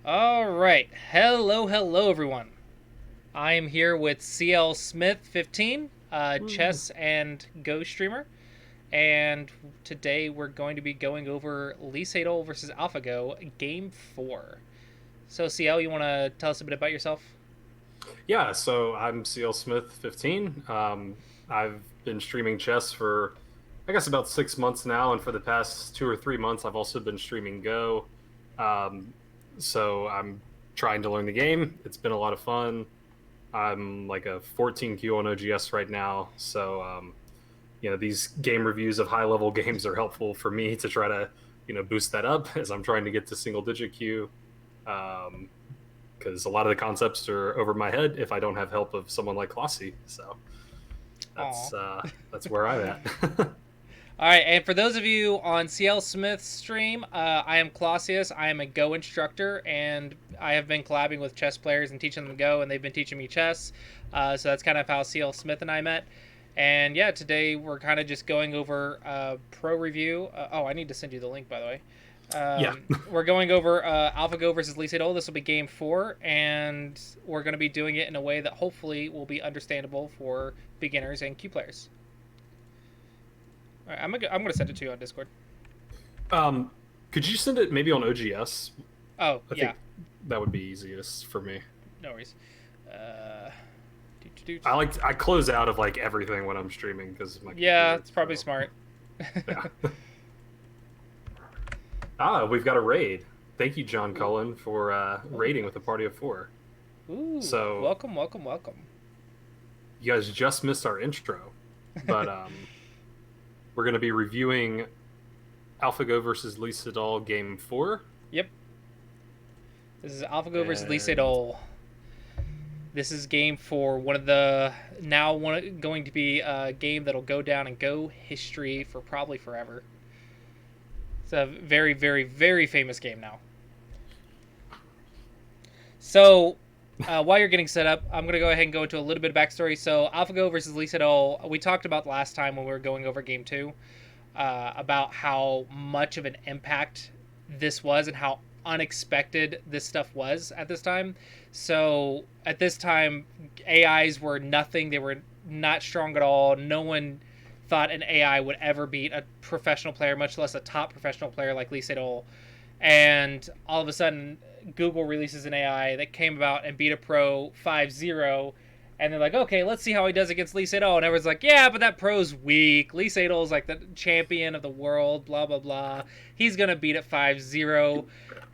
All right. Hello, everyone. I am here with CLSmith15, Woo. chess and Go streamer, and today we're going to be going over Sedol versus AlphaGo Game 4. So, CL, you want to tell us a bit about yourself? Yeah, so I'm CLSmith15. I've been streaming chess for, I guess, about 6 months now, and for the past 2 or 3 months, I've also been streaming Go. Um, so I'm trying to learn the game. It's been a lot of fun. I'm like a 14Q on OGS right now, so these game reviews of high-level games are helpful for me to try to, boost that up as I'm trying to get to single-digit Q. Um, because a lot of the concepts are over my head if I don't have help of someone like Klossy. So Aw. that's where I'm at. All right, and for those of you on CL Smith's stream, I am Clausius. I am a Go instructor, and I have been collabing with chess players and teaching them Go, and they've been teaching me chess. So that's kind of how CL Smith and I met. And yeah, today we're kind of just going over pro review. Oh, I need to send you the link, by the way. Yeah. We're going over AlphaGo versus Lee Sedol. This will be game 4, and we're going to be doing it in a way that hopefully will be understandable for beginners and Q players. All right, I'm gonna send it to you on Discord. Um, could you send it maybe on OGS? Oh I yeah, think that would be easiest for me. no worries. Uh, I close out of like everything when I'm streaming because of my yeah, computer. it's probably So smart. yeah. We've got a raid. Thank you, John Ooh, Cullen, for ooh, raiding with a party of four. ooh! So Welcome. you guys just missed our intro, but we're going to be reviewing AlphaGo versus Lee Sedol Game 4. Yep, this is AlphaGo versus Lee And Sedol. This is game 4. One of the now going to be a game that'll go down and Go history for probably forever. It's a very famous game now. So, while you're getting set up, I'm going to go ahead and go into a little bit of backstory. So, AlphaGo versus Lee Sedol, we talked about last time when we were going over game 2 about how much of an impact this was and how unexpected this stuff was at this time. So, at this time, AIs were nothing. They were not strong at all. No one thought an AI would ever beat a professional player, much less a top professional player like Lee Sedol. And all of a sudden, Google releases an AI that came about and beat a pro 5-0. And they're like, okay, let's see how he does against Lee Sedol. And everyone's like, yeah, but that pro's weak. Lee Sedol's like the champion of the world, blah, blah, blah. He's going to beat at 5-0.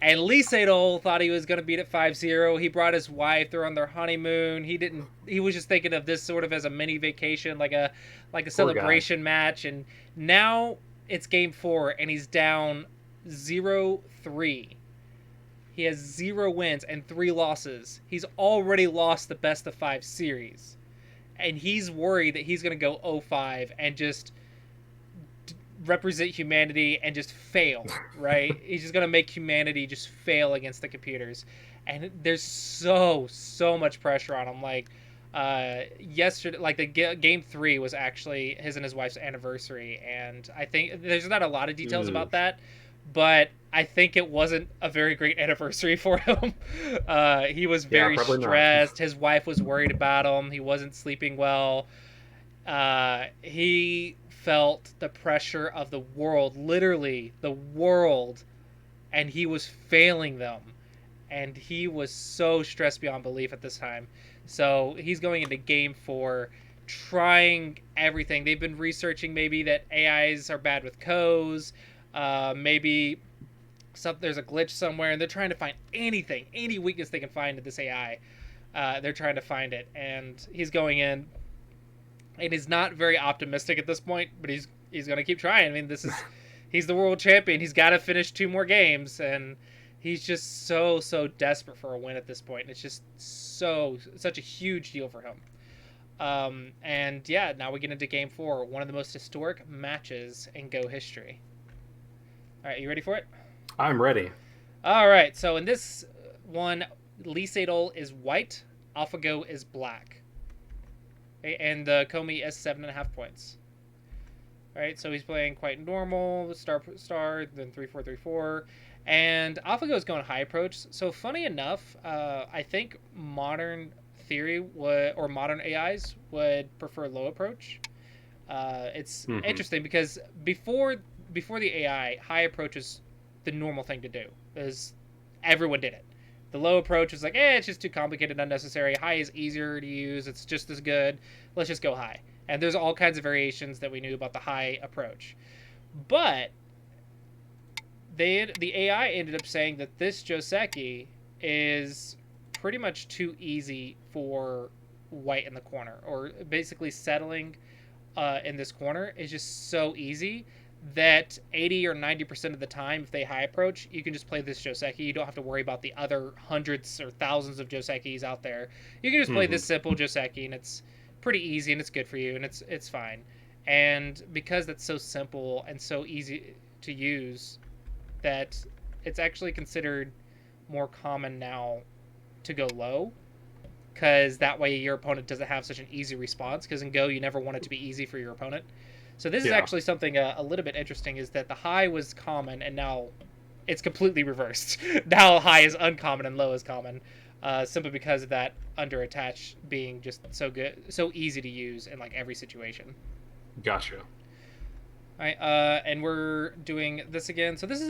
And Lee Sedol thought he was going to beat at 5-0. He brought his wife. They're on their honeymoon. He was just thinking of this sort of as a mini vacation, like a poor guy. celebration match. And now it's game 4, and he's down 0-3. He has 0 wins and 3 losses. He's already lost the best of 5 series. And he's worried that he's going to go 0-5 and just represent humanity and just fail, right? He's just going to make humanity just fail against the computers. And there's so much pressure on him. Like, yesterday, like the game 3 was actually his and his wife's anniversary. And I think there's not a lot of details Mm. about that, but I think it wasn't a very great anniversary for him. He was Yeah, very probably not. stressed. His wife was worried about him. He wasn't sleeping well. He felt the pressure of the world, literally the world, and he was failing them. And he was so stressed beyond belief at this time. So he's going into game 4 trying everything. They've been researching maybe that AIs are bad with codes, maybe there's a glitch somewhere, and they're trying to find anything, any weakness they can find in this AI. They're trying to find it, and he's going in, and he's not very optimistic at this point, but he's going to keep trying. I mean, he's the world champion. He's got to finish 2 more games, and he's just so desperate for a win at this point. And it's just such a huge deal for him. And yeah, now we get into game 4, one of the most historic matches in Go history. All right, you ready for it? I'm ready. All right, so in this one, Lee Sedol is white, AlphaGo is black, okay, and the Comey is 7.5 points. right? So he's playing quite normal, star, then 3-4-3-4, and AlphaGo is going high approach. So funny enough, I think modern theory would, or modern AIs would prefer low approach. It's Mm-hmm. interesting because before the AI, high approach is the normal thing to do. Is everyone did it. The low approach is like, it's just too complicated, unnecessary. High is easier to use. It's just as good. Let's just go high. And there's all kinds of variations that we knew about the high approach. But the AI ended up saying that this Joseki is pretty much too easy for white in the corner, or basically settling in this corner is just so easy that 80 or 90% of the time, if they high approach, you can just play this Joseki. You don't have to worry about the other hundreds or thousands of Josekis out there. You can just play Mm-hmm. this simple Joseki, and it's pretty easy, and it's good for you, and it's fine. And because that's so simple and so easy to use, that it's actually considered more common now to go low, because that way your opponent doesn't have such an easy response, because in Go you never want it to be easy for your opponent. So this is Yeah. actually something a little bit interesting, is that the high was common and now it's completely reversed. Now high is uncommon and low is common, simply because of that under attach being just so good, so easy to use in like every situation. Gotcha. All right, and we're doing this again. So this is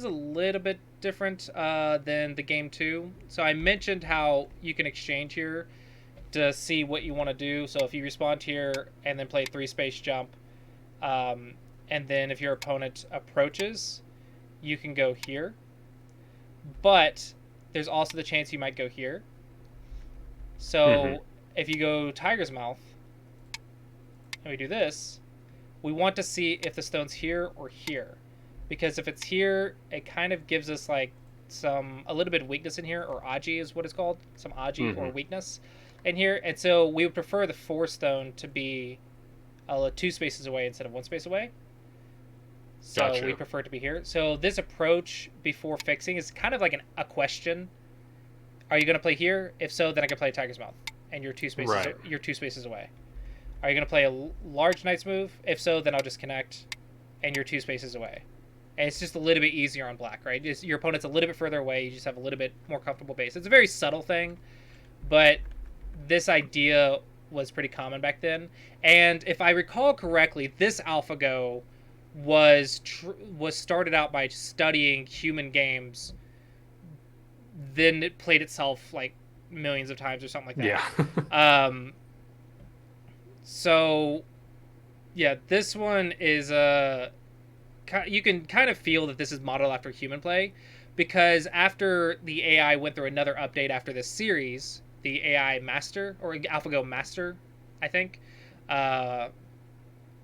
a little bit different than the game two. So I mentioned how you can exchange here to see what you want to do. So if you respond here and then play 3 space jump, um, and then if your opponent approaches, you can go here. But there's also the chance you might go here. Mm-hmm. So if you go Tiger's Mouth and we do this, we want to see if the stone's here or here, because if it's here, it kind of gives us like a little bit of weakness in here, or aji is what it's called, some aji Mm-hmm. or weakness in here, and so we would prefer the 4 stone to be 2 spaces away instead of 1 space away. So we Gotcha. prefer it to be here. So this approach before fixing is kind of like a question. Are you going to play here? If so, then I can play Tiger's Mouth, and Right. you're 2 spaces away. Are you going to play a large Knight's move? If so, then I'll just connect, and you're 2 spaces away. And it's just a little bit easier on black, right? Your opponent's a little bit further away. You just have a little bit more comfortable base. It's a very subtle thing, but this idea was pretty common back then. And if I recall correctly, this AlphaGo was started out by studying human games, then it played itself like millions of times or something like that. Yeah. Um, so yeah, this one is you can kind of feel that this is modeled after human play, because after the AI went through another update after this series, the AI Master, or AlphaGo Master, I think, uh,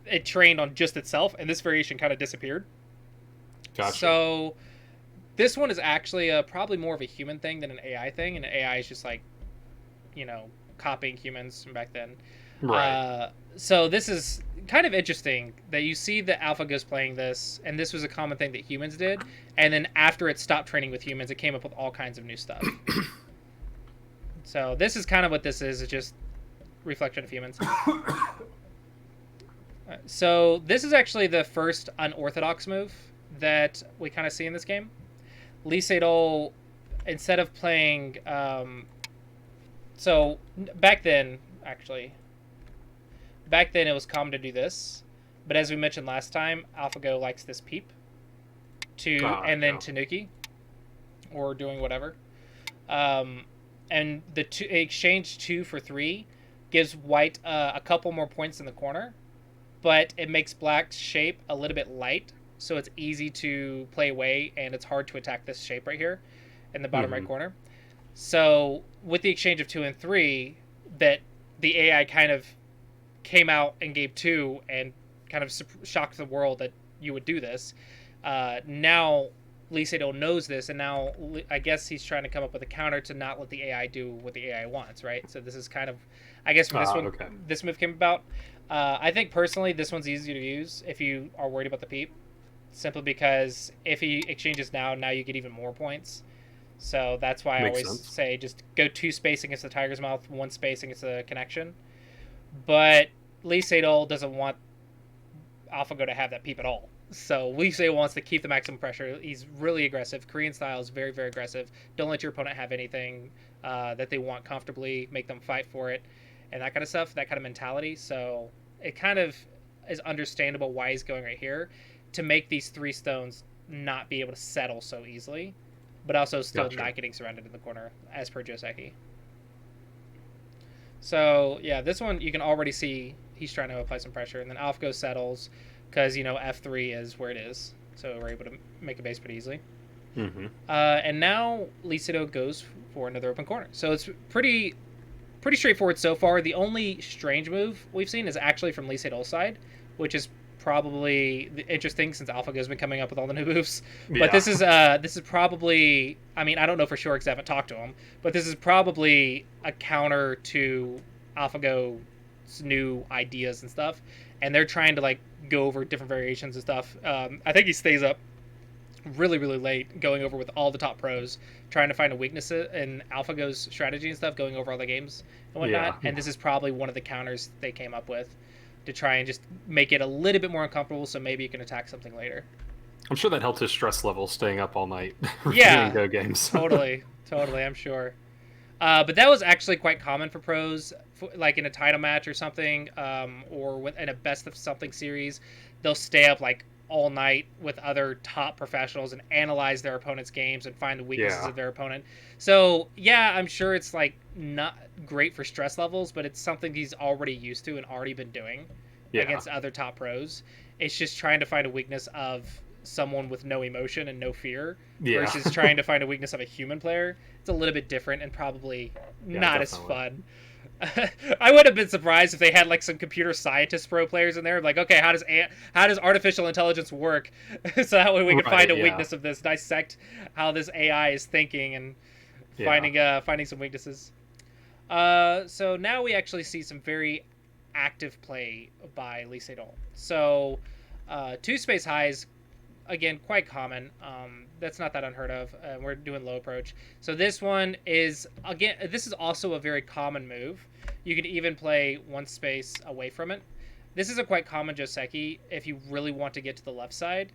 it trained on just itself, and this variation kind of disappeared. Gotcha. So this one is actually probably more of a human thing than an AI thing, and an AI is just like, copying humans from back then. Right. Uh, so this is kind of interesting that you see that AlphaGo's playing this, and this was a common thing that humans did, and then after it stopped training with humans, it came up with all kinds of new stuff. So this is kind of what this is. It's just reflection of humans. So this is actually the first unorthodox move that we kind of see in this game. Lee Sedol, instead of playing, so back then, actually, back then it was common to do this, but as we mentioned last time, AlphaGo likes this peep and then Yeah. Tanuki, or doing whatever. Um, and the exchange 2 for 3 gives white a couple more points in the corner, but it makes black's shape a little bit light, so it's easy to play away, and it's hard to attack this shape right here in the bottom right Mm-hmm. corner. So with the exchange of 2 and 3, that the AI kind of came out and gave 2 and kind of shocked the world that you would do this. Now Lee Sedol knows this, and now I guess he's trying to come up with a counter to not let the AI do what the AI wants, right? So this is kind of, I guess, where Okay. this move came about. I think personally this one's easy to use if you are worried about the peep, simply because if he exchanges now you get even more points. So that's why I Makes always sense. say just go 2 space against the Tiger's Mouth, 1 space against the connection. But Lee Sedol doesn't want AlphaGo to have that peep at all. So Lee Sedol wants to keep the maximum pressure. He's really aggressive. Korean style is very, very aggressive. Don't let your opponent have anything that they want comfortably. Make them fight for it, and that kind of stuff. That kind of mentality. So it kind of is understandable why he's going right here, to make these 3 stones not be able to settle so easily, but also still not getting surrounded in the corner, as per Joseki. So yeah, this one you can already see he's trying to apply some pressure, and then AlphaGo settles because F3 is where it is, so we're able to make a base pretty easily. Mm-hmm. And now Lee Sedol goes for another open corner, so it's pretty straightforward so far. The only strange move we've seen is actually from Lee Sedol's side, which is probably interesting since AlphaGo's been coming up with all the new moves. But this is probably, I mean, I don't know for sure because I haven't talked to him, but this is probably a counter to AlphaGo's new ideas and stuff, and they're trying to like go over different variations and stuff. I think he stays up really, really late going over with all the top pros, trying to find a weakness in AlphaGo's strategy and stuff, going over all the games and whatnot. And this is probably one of the counters they came up with to try and just make it a little bit more uncomfortable, so maybe you can attack something later. I'm sure that helped his stress level staying up all night. Yeah, Go games. totally, I'm sure. But that was actually quite common for pros, like in a title match or something, or in a best of something series. They'll stay up like all night with other top professionals and analyze their opponent's games and find the weaknesses of their opponent. So yeah, I'm sure it's like not great for stress levels, but it's something he's already used to and already been doing against other top pros. It's just trying to find a weakness of someone with no emotion and no fear versus trying to find a weakness of a human player. It's a little bit different and probably not as fun. I would have been surprised if they had like some computer scientist pro players in there, like, okay, how does artificial intelligence work, so that way we can find a weakness of this, dissect how this AI is thinking, and finding some weaknesses. So now we actually see some very active play by Lee Sedol. So 2 space highs, again, quite common. That's not that unheard of. We're doing low approach. So this one is, again, this is also a very common move. You could even play 1 space away from it. This is a quite common Joseki if you really want to get to the left side.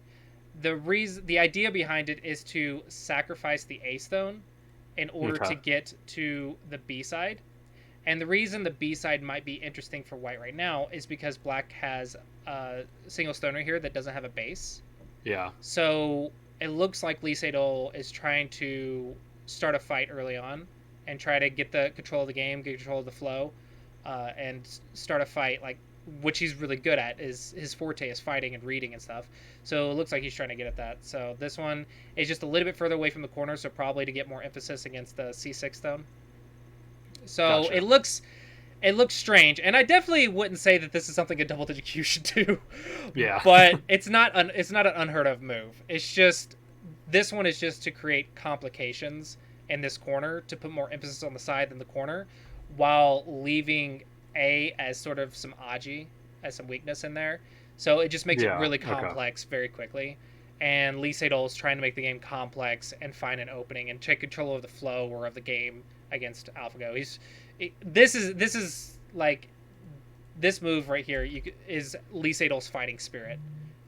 The idea behind it is to sacrifice the A stone in order to get to the B side. And the reason the B side might be interesting for white right now is because black has a single stoner here that doesn't have a base. Yeah. So it looks like Lee Sedol is trying to start a fight early on and try to get the control of the game, get control of the flow, and start a fight, like, which he's really good at. Is his forte is fighting and reading and stuff. So it looks like he's trying to get at that. So this one is just a little bit further away from the corner, so probably to get more emphasis against the C6 stone. So it looks strange, and I definitely wouldn't say that this is something a double digit should do. Yeah. But it's not an unheard of move. It's just, this one is just to create complications in this corner, to put more emphasis on the side than the corner, while leaving A as sort of some aji, as some weakness in there. So it just makes it really complex very quickly. And Lee Sedol is trying to make the game complex and find an opening and take control of the flow or of the game against AlphaGo. This is like, this move right here is Lee Sedol's fighting spirit.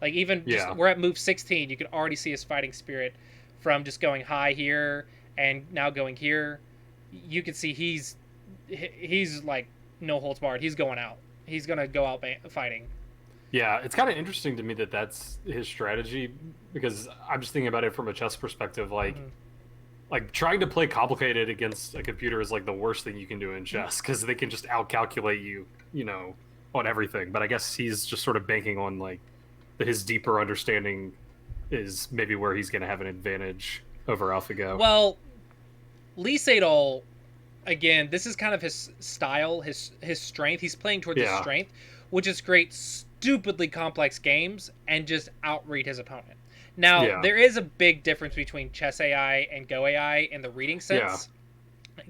Like, even we're at move 16, you can already see his fighting spirit from just going high here and now going here. You can see he's like no holds barred. He's going out. He's gonna go out fighting. Yeah, it's kind of interesting to me that that's his strategy, because I'm just thinking about it from a chess perspective. Like, like trying to play complicated against a computer is like the worst thing you can do in chess, because they can just outcalculate you, on everything. But I guess he's just sort of banking on like his deeper understanding is maybe where he's going to have an advantage over AlphaGo. Well, Lee Sedol, again, this is kind of his style, his strength. He's playing towards his strength, which is create stupidly complex games and just outread his opponent. Now, there is a big difference between chess AI and Go AI in the reading sense.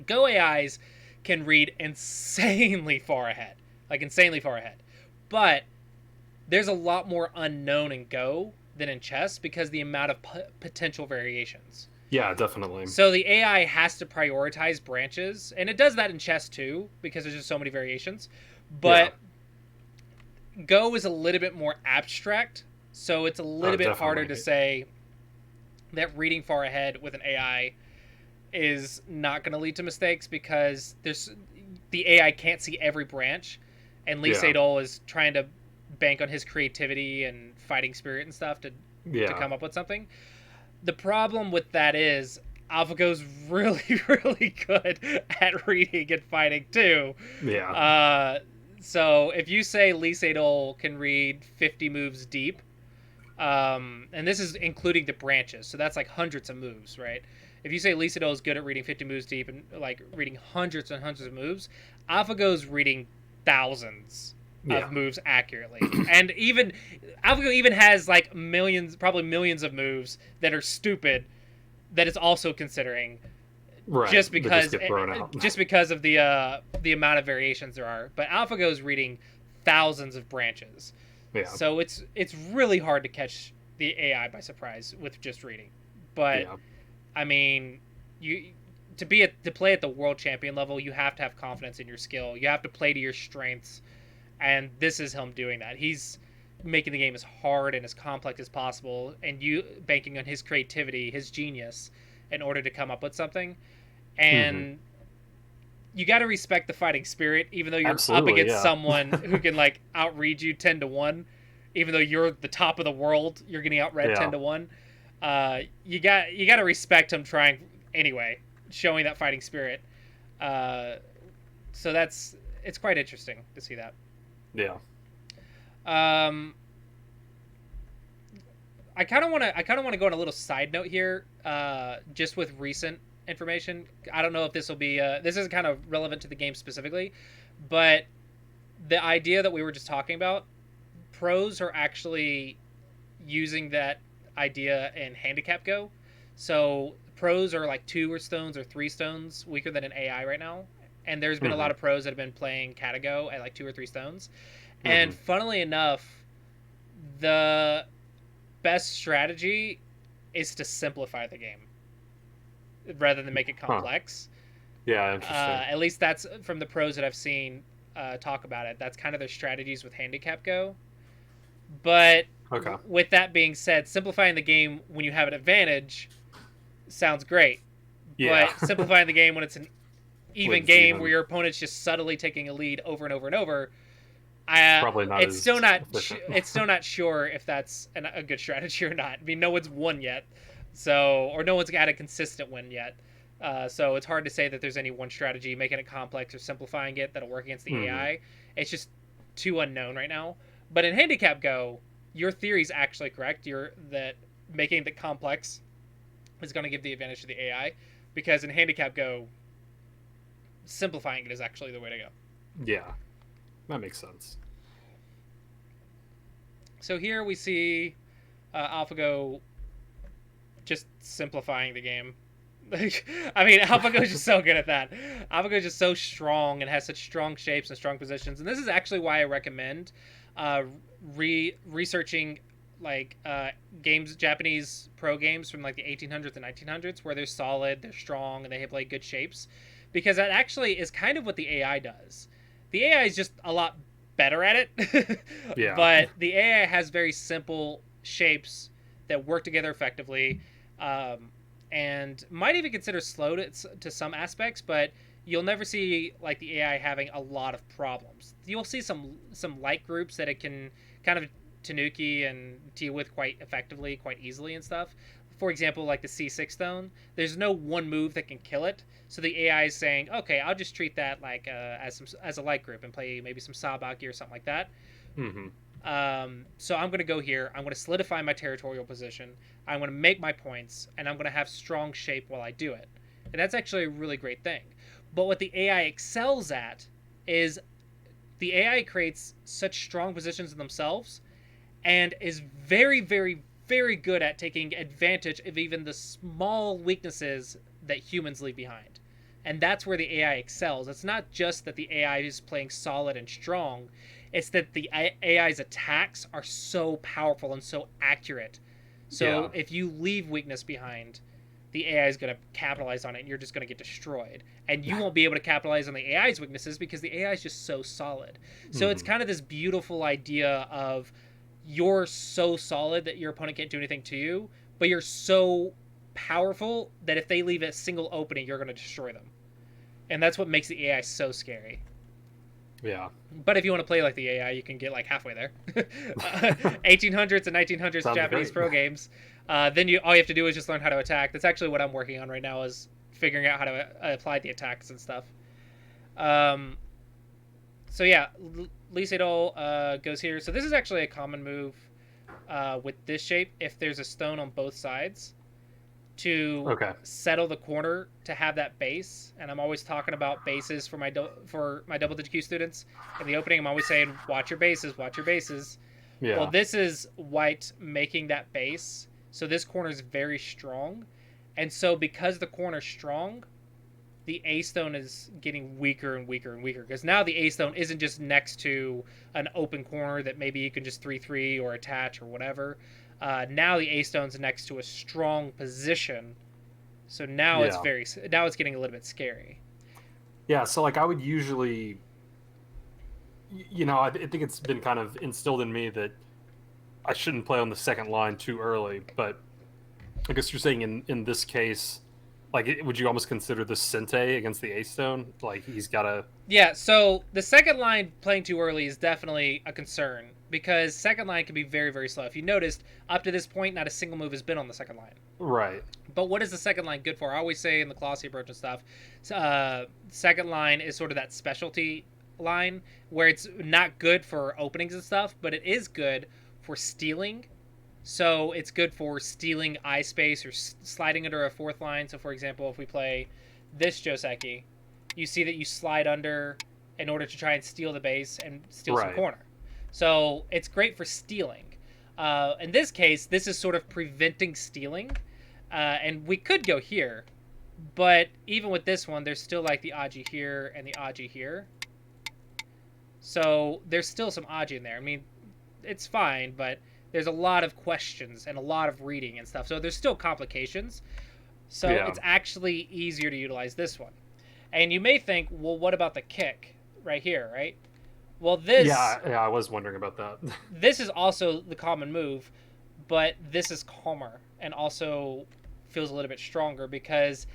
Go AIs can read insanely far ahead. But there's a lot more unknown in Go than in chess because the amount of potential variations. Yeah, definitely. So the AI has to prioritize branches, and it does that in chess too because there's just so many variations. But Go is a little bit more abstract, so it's a Oh, little bit harder to definitely. say that reading far ahead with an AI is not going to lead to mistakes because the AI can't see every branch, and Lee Yeah. Sedol is trying to bank on his creativity and fighting spirit and stuff to Yeah. come up with something. The problem with that is AlphaGo's really really good at reading and fighting too. Yeah. Uh, so if you say Lee Sedol can read 50 moves deep, and this is including the branches, so that's like hundreds of moves, right? If you say Lee Sedol is good at reading 50 moves deep and like reading hundreds and hundreds of moves, AlphaGo's reading thousands Yeah. of moves accurately, and even AlphaGo even has like millions, probably millions of moves that are stupid that it's also considering Right. just They just because get thrown out. of the amount of variations there are. But AlphaGo is reading thousands of branches, Yeah. so it's really hard to catch the AI by surprise with just reading. But Yeah. I mean, you to play at the world champion level, you have to have confidence in your skill. You have to play to your strengths, and this is him doing that. He's making the game as hard and as complex as possible, and you banking on his creativity, his genius, in order to come up with something. Hmm. And you got to respect the fighting spirit, even though you're up Absolutely. against Yeah. someone who can like outread you 10-1. Even though you're the top of the world, you're getting outread ten Yeah. to one. You got to respect him trying anyway, showing that fighting spirit. Uh, so it's quite interesting to see that. Yeah. Um, I kind of want to go on a little side note here, just with recent information. I don't know if this will be this is kind of relevant to the game specifically, but the idea that we were just talking about, pros are actually using that idea in handicap go. So pros are like 2 stones or 3 stones weaker than an AI right now, and there's been a Hmm. lot of pros that have been playing Catago at like 2 or 3 stones. And Hmm. funnily enough, the best strategy is to simplify the game rather than make it Huh. complex. Yeah. Interesting. At least that's from the pros that I've seen talk about it. That's kind of their strategies with handicap go. But Okay. with that being said, simplifying the game when you have an advantage sounds great. Yeah. But simplifying the game when it's an When even it's game where even, your opponent's just subtly taking a lead over and over and over, probably not it's as still not efficient. it's still not sure if that's a good strategy or not. I mean, no one's won yet, so or no one's got a consistent win yet. So it's hard to say that there's any one strategy making it complex or simplifying it that'll work against the Hmm. AI. It's just too unknown right now. But in handicap go, your theory is actually correct. You're that making it complex is going to give the advantage to the AI, because in handicap go, simplifying it is actually the way to go. Yeah. That makes sense. So here we see AlphaGo just simplifying the game. I mean, AlphaGo is just so good at that. AlphaGo is just so strong and has such strong shapes and strong positions. And this is actually why I recommend uh, researching like games, Japanese pro games from like the 1800s and 1900s, where they're solid, they're strong, and they have like good shapes, because that actually is kind of what the AI does. The AI is just a lot better at it, Yeah. but the AI has very simple shapes that work together effectively, um, and might even consider slow to some aspects, but you'll never see like the AI having a lot of problems. You'll see some light groups that it can kind of tanuki and deal with quite effectively, quite easily and stuff. For example, like the C6 stone, there's no one move that can kill it. So the AI is saying, okay, I'll just treat that like as a light group and play maybe some Sabaki or something like that. Hmm. So I'm going to go here. I'm going to solidify my territorial position. I'm going to make my points, and I'm going to have strong shape while I do it. And that's actually a really great thing. But what the AI excels at is the AI creates such strong positions in themselves and is very, very, very good at taking advantage of even the small weaknesses that humans leave behind. And that's where the AI excels. It's not just that the AI is playing solid and strong, it's that the AI's attacks are so powerful and so accurate. So Yeah. if you leave weakness behind, the AI is going to capitalize on it, and you're just going to get destroyed. And you won't be able to capitalize on the AI's weaknesses because the AI is just so solid. So it's kind of this beautiful idea of you're so solid that your opponent can't do anything to you, but you're so powerful that if they leave a single opening, you're going to destroy them. And that's what makes the AI so scary. Yeah. But if you want to play like the AI, you can get like halfway there. 1800s and 1900s Sounds Japanese great. pro games. Then all you have to do is just learn how to attack. That's actually what I'm working on right now, is figuring out how to apply the attacks and stuff. So yeah, Lee Sedol goes here. So this is actually a common move with this shape if there's a stone on both sides, to settle the corner to have that base. And I'm always talking about bases for my double digit Q students. In the opening, I'm always saying, watch your bases, watch your bases. Yeah. Well, this is white making that base. So this corner is very strong. And so because the corner's strong, the A stone is getting weaker and weaker and weaker. Because now the A stone isn't just next to an open corner that maybe you can just 3-3 or attach or whatever. Now the A stone's next to a strong position, so now it's getting a little bit scary. Yeah, so like I would usually, I think it's been kind of instilled in me that I shouldn't play on the second line too early. But I guess you're saying in this case, like, would you almost consider the Sente against the A stone? Like, he's got to. Yeah, so the second line playing too early is definitely a concern, because second line can be very, very slow. If you noticed, up to this point, not a single move has been on the second line. Right. But what is the second line good for? I always say in the Colossi approach and stuff, second line is sort of that specialty line where it's not good for openings and stuff, but it is good for stealing. So it's good for stealing eye space or sliding under a fourth line. So, for example, if we play this Joseki, you see that you slide under in order to try and steal the base and steal some corner. So it's great for stealing. In this case, this is sort of preventing stealing. And we could go here, but even with this one, there's still like the Aji here and the Aji here. So there's still some Aji in there. I mean, it's fine, but there's a lot of questions and a lot of reading and stuff. So there's still complications. So it's actually easier to utilize this one. And you may think, well, what about the kick right here, right? Well, this... Yeah, I was wondering about that. This is also the common move, but this is calmer and also feels a little bit stronger, because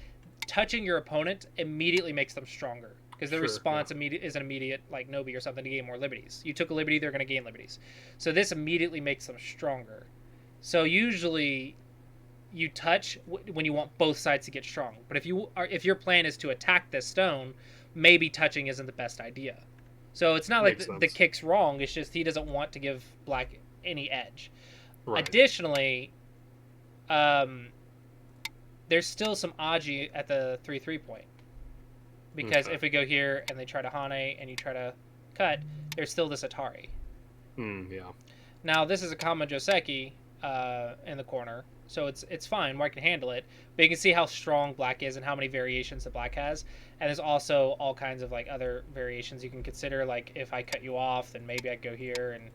touching your opponent immediately makes them stronger. Because the response is an immediate, like Nobi or something, to gain more liberties. You took a liberty, they're going to gain liberties. So this immediately makes them stronger. So usually you touch when you want both sides to get strong. But if your plan is to attack this stone, maybe touching isn't the best idea. So it's not like the kick's wrong. It's just he doesn't want to give black any edge. Right. Additionally, there's still some Aji at the 3-3 point. Because if we go here and they try to Hane and you try to cut, there's still this Atari. Yeah. Now, this is a common Joseki in the corner, so it's fine. White can handle it. But you can see how strong black is and how many variations that black has. And there's also all kinds of like other variations you can consider. Like, if I cut you off, then maybe I'd go here and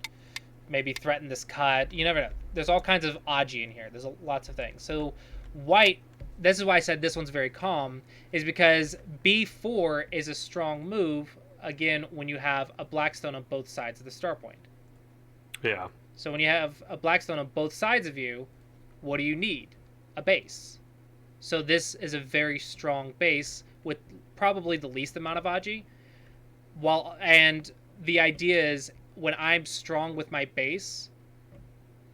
maybe threaten this cut. You never know. There's all kinds of Aji in here. There's lots of things. So white... This is why I said this one's very calm, is because B4 is a strong move, again, when you have a black stone on both sides of the star point. Yeah. So when you have a black stone on both sides of you, what do you need? A base. So this is a very strong base with probably the least amount of Aji. And the idea is, when I'm strong with my base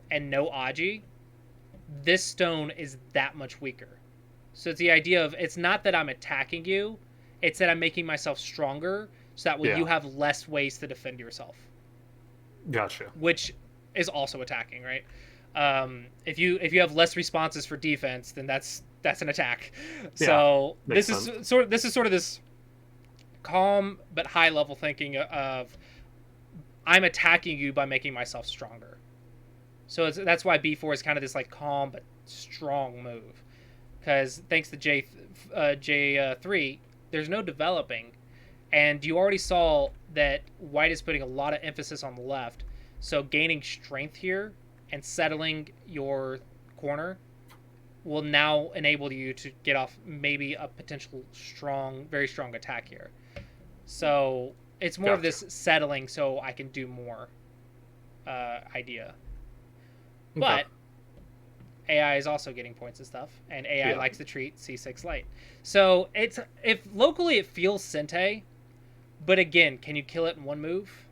and no Aji, this stone is that much weaker. So it's the idea of, it's not that I'm attacking you, it's that I'm making myself stronger, so that way you have less ways to defend yourself. Gotcha. Which is also attacking, right? If you have less responses for defense, then that's an attack. Yeah, so this is sort of this calm but high level thinking of, I'm attacking you by making myself stronger. So that's why B4 is kind of this like calm but strong move. Because thanks to J3, there's no developing. And you already saw that white is putting a lot of emphasis on the left. So gaining strength here and settling your corner will now enable you to get off maybe a potential very strong attack here. So it's more of Gotcha. this settling so I can do more idea. Okay. But AI is also getting points and stuff, and AI Yeah. likes to treat C6 light. So it's if locally it feels Sente, but again, can you kill it in one move?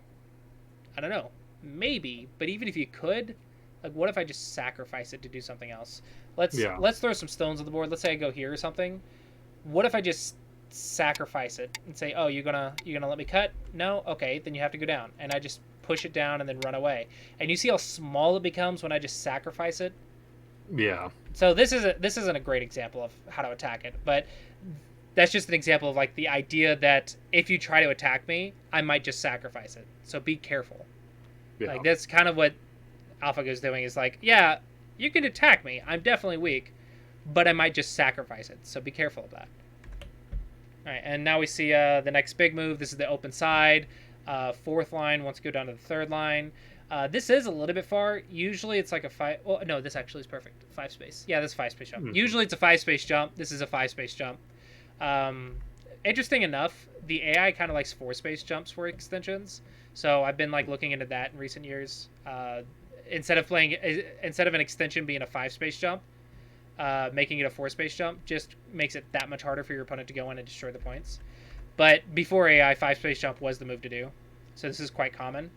I don't know. Maybe, but even if you could, like, what if I just sacrifice it to do something else? Yeah. Let's throw some stones on the board. Let's say I go here or something. What if I just sacrifice it and say, "Oh, you're gonna let me cut? No, okay, then you have to go down." And I just push it down and then run away. And you see how small it becomes when I just sacrifice it. Yeah. So this isn't a great example of how to attack it, but that's just an example of like the idea that if you try to attack me, I might just sacrifice it. So be careful. Yeah. Like that's kind of what AlphaGo is doing. Is like, yeah, you can attack me. I'm definitely weak, but I might just sacrifice it. So be careful of that. All right, and now we see the next big move. This is the open side. Fourth line wants to go down to the third line. This is a little bit far. Usually it's like a five. Oh no, this actually is perfect. 5 space. Yeah, this is 5 space jump. Mm-hmm. Usually it's a 5 space jump. This is a 5 space jump. Interesting enough, the AI kind of likes 4 space jumps for extensions. So I've been like looking into that in recent years. Instead of an extension being a 5 space jump, making it a 4 space jump just makes it that much harder for your opponent to go in and destroy the points. But before AI, 5 space jump was the move to do. So this is quite common.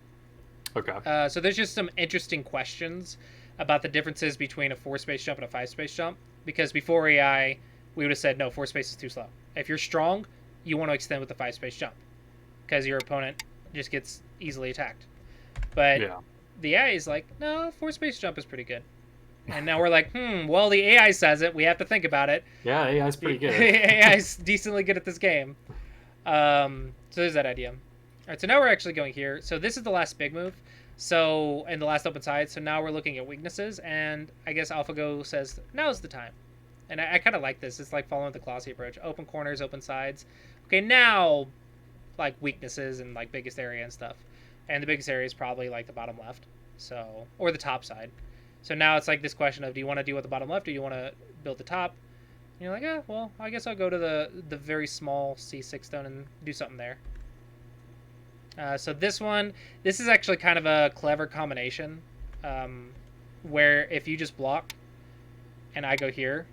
Okay. So there's just some interesting questions about the differences between a 4 space jump and a 5 space jump. Because before AI, we would have said, no, 4 space is too slow. If you're strong, you want to extend with the 5 space jump. Because your opponent just gets easily attacked. But Yeah. the AI is like, no, 4 space jump is pretty good. And now we're like, well, the AI says it. We have to think about it. Yeah, AI's pretty good. AI's decently good at this game. So there's that idea. All right, so now we're actually going here. So this is the last big move. So, and the last open side. So now we're looking at weaknesses. And I guess AlphaGo says, now's the time. And I kind of like this. It's like following the Classy approach. Open corners, open sides. Okay, now, like, weaknesses and, like, biggest area and stuff. And the biggest area is probably, like, the bottom left. So, or the top side. So now it's like this question of, do you want to deal with the bottom left or do you want to build the top? And you're like, yeah, well, I guess I'll go to the very small C6 stone and do something there. So this is actually kind of a clever combination, where if you just block and I go here,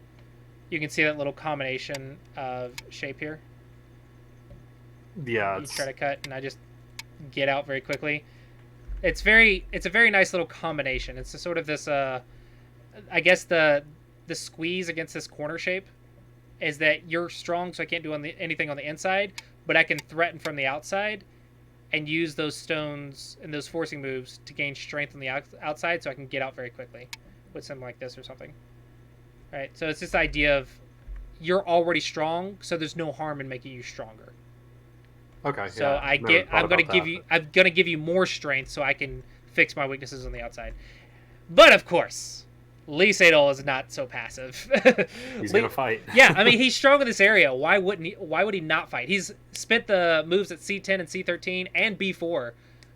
you can see that little combination of shape here. Yeah. You try to cut and I just get out very quickly. It's a very nice little combination. It's a sort of this, I guess the squeeze against this corner shape is that you're strong, so I can't do anything on the inside, but I can threaten from the outside and use those stones and those forcing moves to gain strength on the outside, so I can get out very quickly with something like this or something. Right? So it's this idea of you're already strong, so there's no harm in making you stronger. Okay. So yeah, I'm gonna give you more strength so I can fix my weaknesses on the outside. But of course, Sedol is not so passive. He's gonna fight. Yeah, I mean he's strong in this area. Why would he not fight? He's spent the moves at C10 and C13 and B4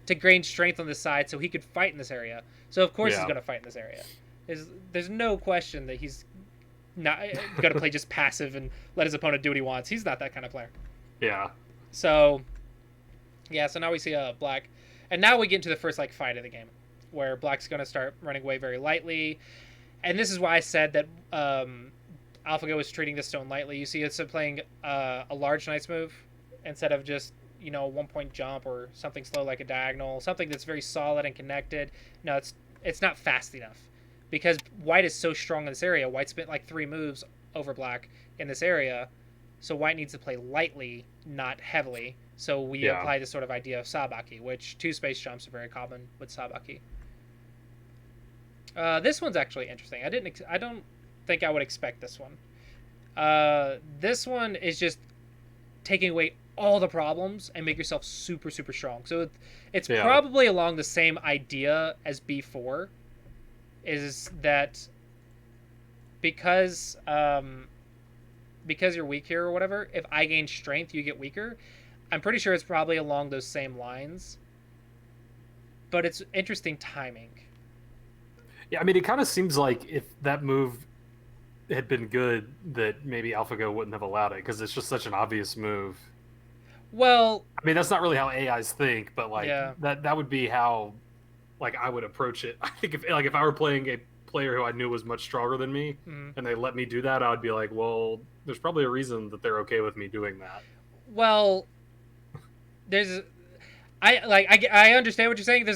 to gain strength on this side so he could fight in this area. So of course he's gonna fight in this area. There's no question that he's not gonna play just passive and let his opponent do what he wants. He's not that kind of player. Yeah. So, yeah, so now we see Black. And now we get into the first, like, fight of the game, where Black's going to start running away very lightly. And this is why I said that AlphaGo is treating this stone lightly. You see it's playing a large Knight's move instead of just, you know, a 1-point jump or something slow like a diagonal, something that's very solid and connected. No, it's not fast enough. Because White is so strong in this area. White spent, like, 3 moves over Black in this area. So White needs to play lightly, not heavily. So we apply this sort of idea of Sabaki, which 2-space jumps are very common with Sabaki. This one's actually interesting. I don't think I would expect this one. This one is just taking away all the problems and make yourself super, super strong. So it's probably along the same idea as B4, is that because you're weak here or whatever, if I gain strength, you get weaker. I'm pretty sure it's probably along those same lines. But it's interesting timing. Yeah, I mean, it kind of seems like if that move had been good that maybe AlphaGo wouldn't have allowed it because it's just such an obvious move. Well, I mean, that's not really how AIs think, but like yeah. that would be how like I would approach it. I think if I were playing a player who I knew was much stronger than me Mm. and they let me do that, I would be like, well, there's probably a reason that they're okay with me doing that. Well, there's I understand what you're saying.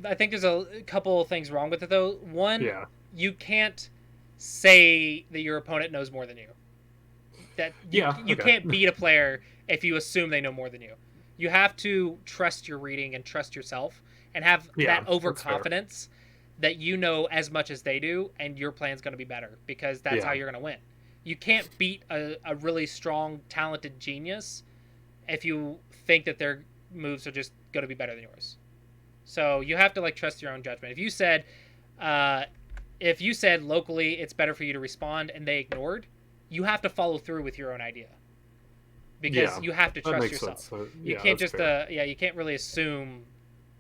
I think there's a couple of things wrong with it though. One, Yeah. you can't say that your opponent knows more than you. That Yeah. you Okay. can't beat a player if you assume they know more than you. You have to trust your reading and trust yourself and have that Yeah. That's fair. overconfidence that you know as much as they do and your plan's going to be better because that's how Yeah. you're going to win. You can't beat a really strong, talented genius if you think that their moves are just going to be better than yours. So you have to like trust your own judgment. Uh, if you said locally it's better for you to respond and they ignored, you have to follow through with your own idea because Yeah. you have to That trust makes sense. yourself. You Yeah, can't that's just fair. you can't really assume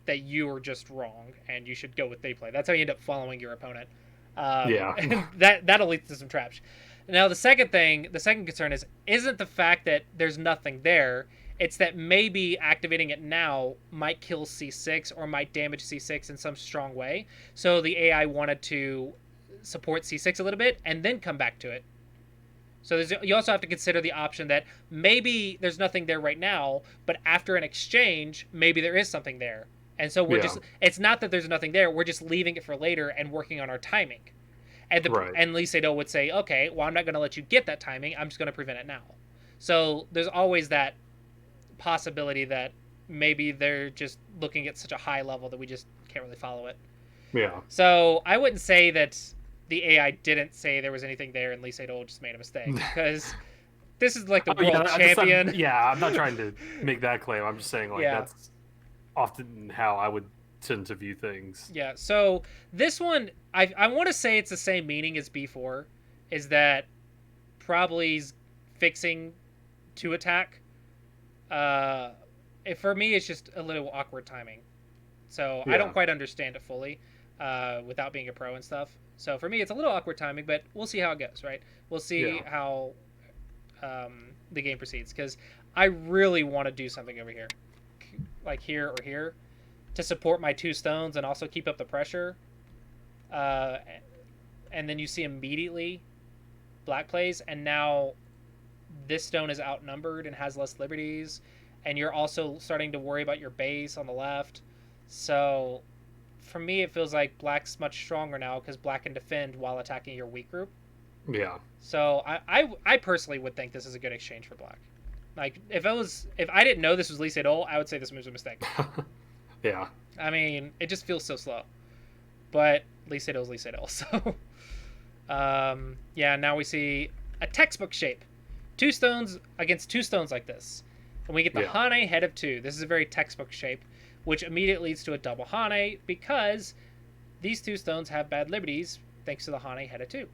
that you are just wrong and you should go with they play. That's how you end up following your opponent. Yeah. And that'll lead to some traps. Now the second concern isn't the fact that there's nothing there. It's that maybe activating it now might kill C6 or might damage C6 in some strong way. So the AI wanted to support C6 a little bit and then come back to it. So you also have to consider the option that maybe there's nothing there right now, but after an exchange, maybe there is something there. And so Yeah. it's not that there's nothing there, we're just leaving it for later and working on our timing. Right. And Lee Sedol would say, okay, well, I'm not going to let you get that timing. I'm just going to prevent it now. So there's always that possibility that maybe they're just looking at such a high level that we just can't really follow it. Yeah. So I wouldn't say that the AI didn't say there was anything there and Lee Sedol just made a mistake because this is like the Oh, world yeah, champion. yeah, I'm not trying to make that claim. I'm just saying like Yeah. that's often how I would tend to view things. Yeah. So this one, I want to say it's the same meaning as B4, is that probably's fixing to attack. For me, it's just a little awkward timing. So I don't Yeah. quite understand it fully without being a pro and stuff. So for me, it's a little awkward timing, but we'll see how it goes, right? We'll see Yeah. how the game proceeds because I really want to do something over here, like here or here, to support my two stones and also keep up the pressure. Uh, and then you see immediately black plays, and now this stone is outnumbered and has less liberties, and you're also starting to worry about your base on the left. So for me, it feels like black's much stronger now because black can defend while attacking your weak group. Yeah. So I personally would think this is a good exchange for black. Like if I didn't know this was Lee Sedol, I would say this move's a mistake. Yeah. I mean, it just feels so slow. But Lee Sedol's Lee Sedol. So yeah, now we see a textbook shape. Two stones against two stones like this. And we get the Hane head of two. This is a very textbook shape, which immediately leads to a double Hane because these two stones have bad liberties thanks to the Hane head of two.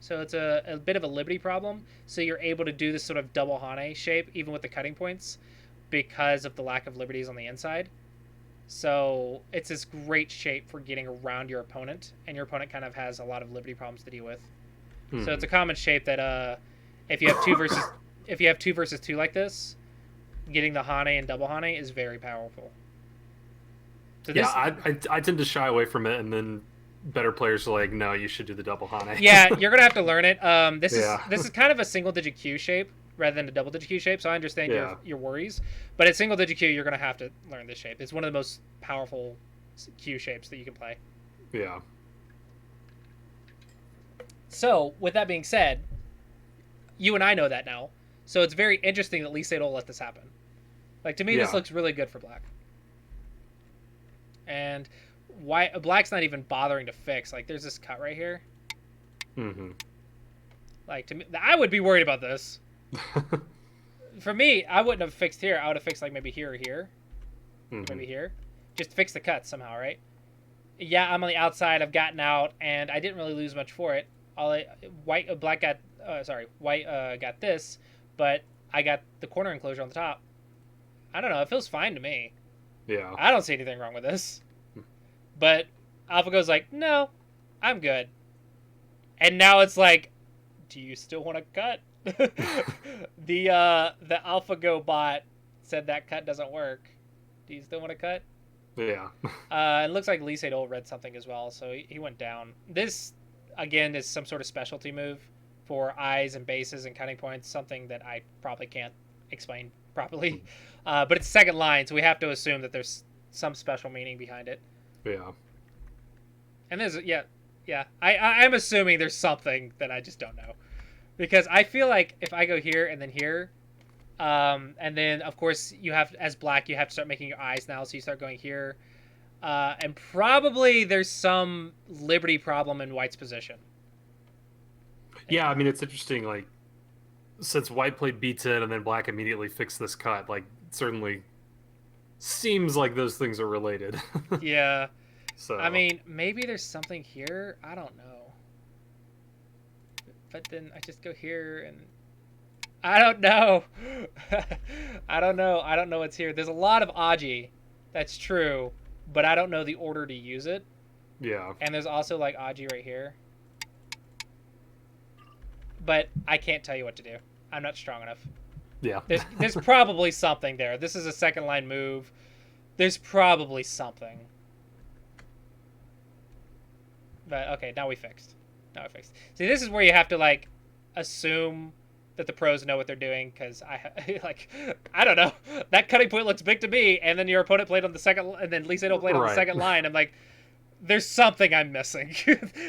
So it's a bit of a liberty problem. So you're able to do this sort of double Hane shape even with the cutting points because of the lack of liberties on the inside. So it's this great shape for getting around your opponent, and your opponent kind of has a lot of liberty problems to deal with. So it's a common shape that if you have two versus two like this, getting the Hane and double Hane is very powerful. So this, yeah, I tend to shy away from it, and then better players are like, no, you should do the double Hane. Yeah, you're gonna have to learn it. This is kind of a single digit Q shape rather than a double digit Q shape, so I understand your worries. But at single digit Q, you're gonna have to learn this shape. It's one of the most powerful Q shapes that you can play. Yeah. So, with that being said, you and I know that now. So it's very interesting that Lee Sedol let this happen. Like, to me, this looks really good for black. And why black's not even bothering to fix. Like, there's this cut right here. Mm-hmm. Like, to me, I would be worried about this. For me, I wouldn't have fixed here. I would have fixed, like, maybe here or here. Maybe here. Just to fix the cuts somehow, right? Yeah, I'm on the outside. I've gotten out, and I didn't really lose much for it. White got this, but I got the corner enclosure on the top. I don't know. It feels fine to me. Yeah. I don't see anything wrong with this. But AlphaGo's like, no, I'm good. And now it's like, do you still want to cut? The AlphaGo bot said that cut doesn't work. Do you still want to cut? Yeah. It looks like Sedol read something as well, so he went down. This, again, is some sort of specialty move for eyes and bases and cutting points, something that I probably can't explain properly. But it's second line, so we have to assume that there's some special meaning behind it. Yeah. And there's, yeah. I'm assuming there's something that I just don't know. Because I feel like if I go here and then here, and then, of course, you have, as black, you have to start making your eyes now, so you start going here. And probably there's some liberty problem in white's position. Yeah, I mean, it's interesting, like, since white played B10 and then black immediately fixed this cut, like, certainly seems like those things are related. Yeah. So I mean, maybe there's something here. I don't know. But then I just go here and... I don't know. I don't know. I don't know what's here. There's a lot of Aji. That's true. But I don't know the order to use it. yeah. And there's also, like, Aji right here. But I can't tell you what to do. I'm not strong enough. Yeah. There's probably something there. This is a second line move. There's probably something. But, okay, now we fixed. See, this is where you have to, like, assume that the pros know what they're doing, because I don't know. That cutting point looks big to me, and then your opponent played on the second, and then Sedol played on the second line. I'm like, there's something I'm missing.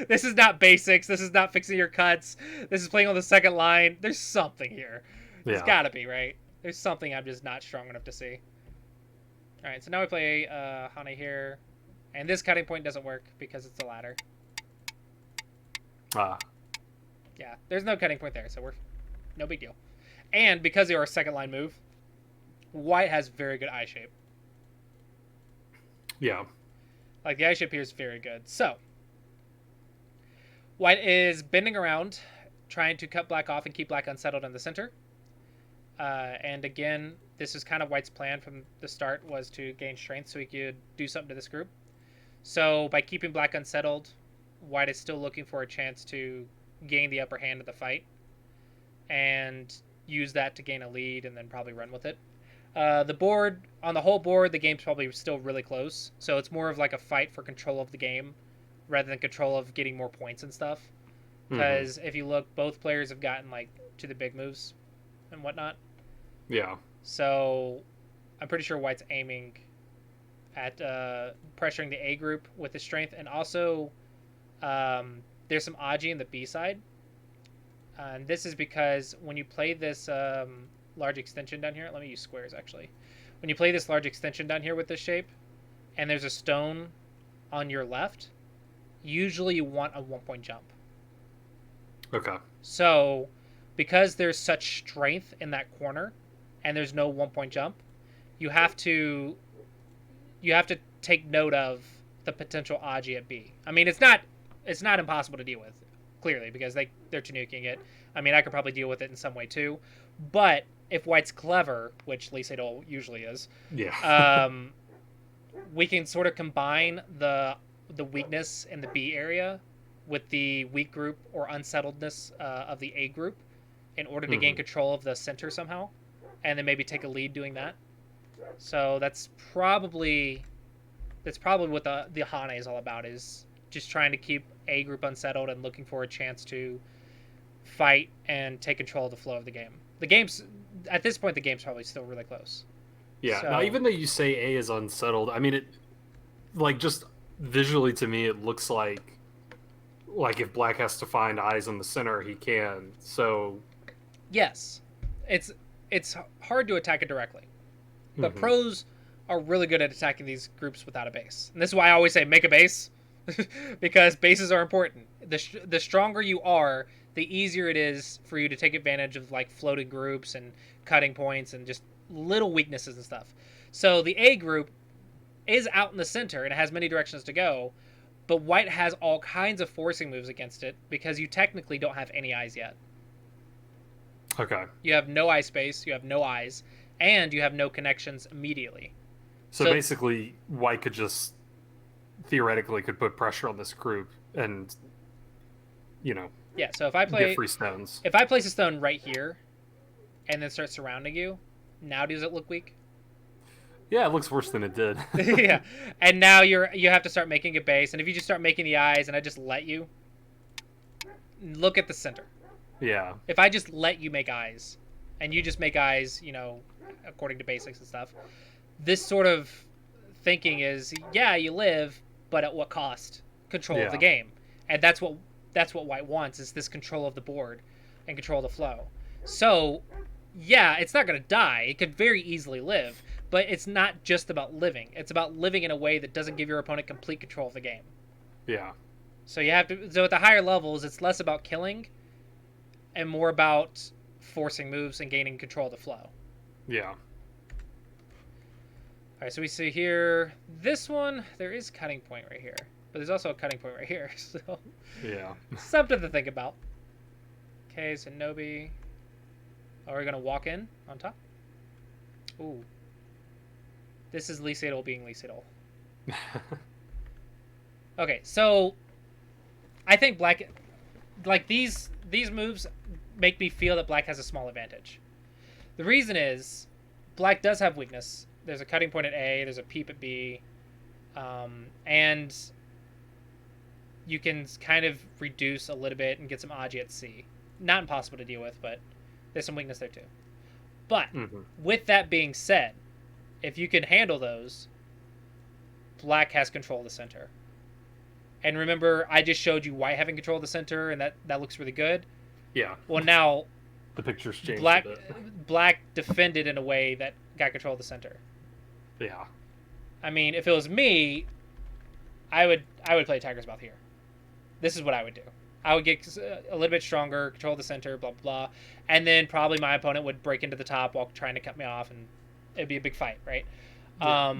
This is not basics. This is not fixing your cuts. This is playing on the second line. There's something here. It's gotta be, right? There's something I'm just not strong enough to see. All right, so now we play Hane here, and this cutting point doesn't work because it's a ladder. Yeah, there's no cutting point there, so we're no big deal. And because they are a second line move, white has very good eye shape. Yeah. Like, the eye shape here is very good. So, white is bending around, trying to cut black off and keep black unsettled in the center. And again, this is kind of white's plan from the start, was to gain strength so he could do something to this group. So, by keeping black unsettled, white is still looking for a chance to gain the upper hand of the fight and use that to gain a lead and then probably run with it. The board, on the whole board, the game's probably still really close. So it's more of like a fight for control of the game rather than control of getting more points and stuff. Because if you look, both players have gotten like to the big moves and whatnot. Yeah. So I'm pretty sure white's aiming at pressuring the A group with his strength. And also there's some Aji in the B side. And this is because when you play this large extension down here, let me use squares actually. When you play this large extension down here with this shape, and there's a stone on your left, usually you want a 1-point jump. Okay. So, because there's such strength in that corner, and there's no 1-point jump, you have to take note of the potential Aji at B. I mean, it's not impossible to deal with, clearly, because they're Tanuking it. I mean, I could probably deal with it in some way too, but if white's clever, which Lee Sedol usually is, yeah, we can sort of combine the weakness in the B area with the weak group or unsettledness of the A group in order to gain control of the center somehow, and then maybe take a lead doing that. So that's probably what the Hane is all about, is just trying to keep A group unsettled and looking for a chance to fight and take control of the flow of the game. At this point, the game's probably still really close. Yeah. So, now, even though you say A is unsettled, I mean, it, like, just visually to me, it looks like if black has to find eyes in the center, he can. So yes, it's hard to attack it directly, but pros are really good at attacking these groups without a base. And this is why I always say make a base, because bases are important. The stronger you are, the easier it is for you to take advantage of like floating groups and cutting points and just little weaknesses and stuff. So the A group is out in the center and it has many directions to go, but white has all kinds of forcing moves against it because you technically don't have any eyes yet. Okay. You have no eye space, you have no eyes, and you have no connections immediately. So basically, white could theoretically put pressure on this group and, Yeah, so get free stones. if I place a stone right here and then start surrounding you, now does it look weak? Yeah, it looks worse than it did. Yeah. And now you have to start making a base, and if you just start making the eyes and I just let you, look at the center. Yeah. If I just let you make eyes and you just make eyes, according to basics and stuff, this sort of thinking is, yeah, you live, but at what cost? Control of the game. And that's what white wants, is this control of the board and control of the flow. So, yeah, it's not going to die. It could very easily live, but it's not just about living. It's about living in a way that doesn't give your opponent complete control of the game. Yeah. So at the higher levels, it's less about killing and more about forcing moves and gaining control of the flow. Yeah. All right, so we see here, this one, there is cutting point right here, but there's also a cutting point right here, so yeah, something to think about. Okay, so Nobi, are we going to walk in on top? Ooh. This is Lee Sedol being Lee Sedol. Okay, so I think black, like these moves make me feel that black has a small advantage. The reason is black does have weakness. There's a cutting point at A, there's a peep at B, and you can kind of reduce a little bit and get some Aji at C. Not impossible to deal with, but there's some weakness there too. But with that being said, if you can handle those, black has control of the center. And remember, I just showed you white having control of the center, and that looks really good. Yeah. Well, now the picture's changed black, a bit. Black defended in a way that got control of the center. Yeah. I mean, if it was me, I would play Tiger's Mouth here. This is what I would do. I would get a little bit stronger, control the center, blah, blah, blah. And then probably my opponent would break into the top while trying to cut me off, and it'd be a big fight, right? Yeah.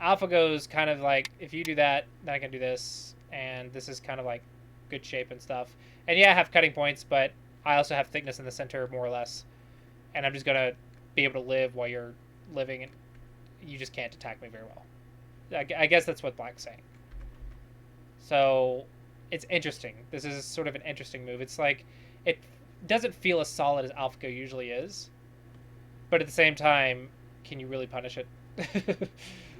AlphaGo's kind of like, if you do that, then I can do this. And this is kind of like good shape and stuff. And yeah, I have cutting points, but I also have thickness in the center, more or less. And I'm just going to be able to live while you're living, and you just can't attack me very well. I guess that's what Black's saying. So it's interesting. This is sort of an interesting move. It's like, it doesn't feel as solid as AlphaGo usually is, but at the same time, can you really punish it?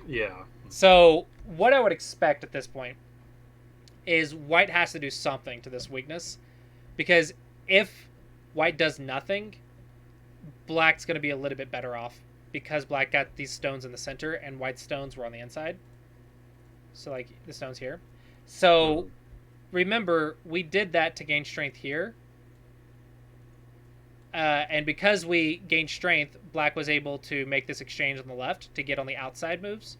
Yeah. So what I would expect at this point is white has to do something to this weakness, because if white does nothing, black's going to be a little bit better off, because black got these stones in the center and white's stones were on the inside. So like the stones here. So remember, we did that to gain strength here. And because we gained strength, black was able to make this exchange on the left to get on the outside moves.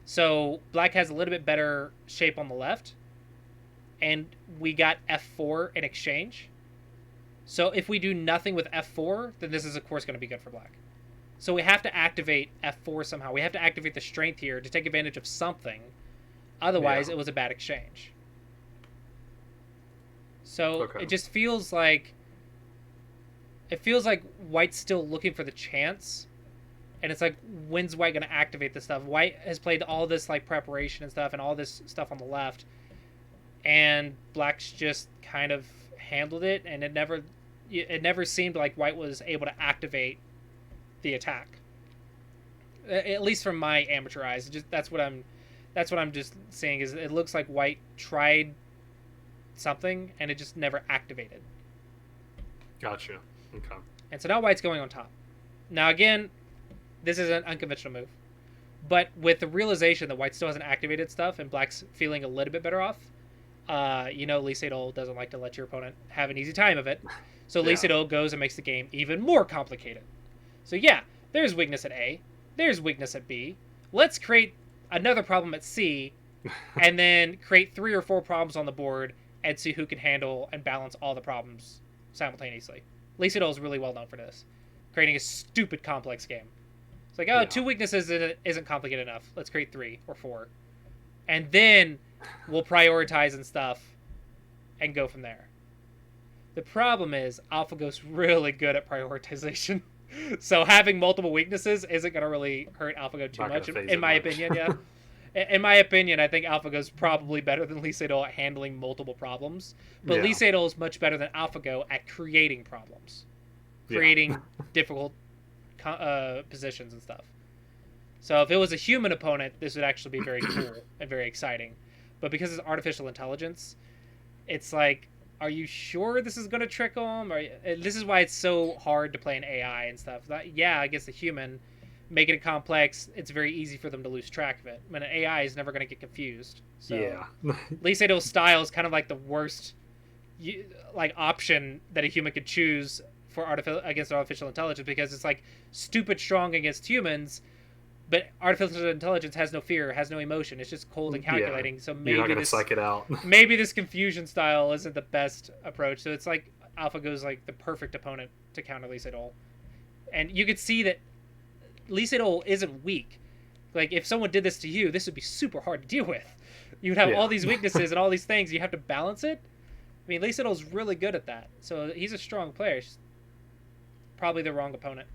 So black has a little bit better shape on the left. And we got F4 in exchange. So if we do nothing with F4, then this is, of course, going to be good for black. So we have to activate F4 somehow. We have to activate the strength here to take advantage of something. Otherwise, it was a bad exchange. So it just feels like... It feels like white's still looking for the chance. And it's like, when's white going to activate this stuff? White has played all this like preparation and stuff and all this stuff on the left. And black's just kind of handled it. And it never seemed like white was able to activate the attack. At least from my amateur eyes. That's what I'm just saying, is it looks like white tried something and it just never activated. Gotcha. Okay. And so now white's going on top. Now again, this is an unconventional move. But with the realization that white still hasn't activated stuff and black's feeling a little bit better off, Lee Sedol doesn't like to let your opponent have an easy time of it. So Lee Sedol goes and makes the game even more complicated. So yeah, there's weakness at A. There's weakness at B. Let's create another problem at C, and then create 3 or 4 problems on the board and see who can handle and balance all the problems simultaneously. Lee Sedol is really well known for this, creating a stupid complex game. It's like, 2 weaknesses isn't complicated enough. Let's create 3 or 4. And then we'll prioritize and stuff and go from there. The problem is AlphaGo's really good at prioritization. So having multiple weaknesses isn't going to really hurt AlphaGo too much, in my opinion, yeah. In my opinion, I think AlphaGo is probably better than Lee Sedol at handling multiple problems, but Lee Yeah. Sedol is much better than AlphaGo at creating problems, Yeah. creating difficult positions and stuff. So if it was a human opponent, this would actually be very cool and very exciting. But because it's artificial intelligence, it's like, are you sure this is going to trick them? Or this is why it's so hard to play an AI and stuff. Yeah, I guess a human, making it complex, it's very easy for them to lose track of it. When an AI is never going to get confused. So Yeah. Lee Sedol's style is kind of like the worst like option that a human could choose for against artificial intelligence, because it's like stupid strong against humans, but artificial intelligence has no fear, has no emotion. It's just cold and Yeah. calculating. So You're not maybe gonna psych it out. maybe this confusion style isn't the best approach. So it's like AlphaGo's like the perfect opponent to counter Lee Sedol. And you could see that Lee Sedol isn't weak. Like if someone did this to you, this would be super hard to deal with. You would have all these weaknesses and all these things. You have to balance it. I mean, Lee Sedol's really good at that. So he's a strong player. He's probably the wrong opponent.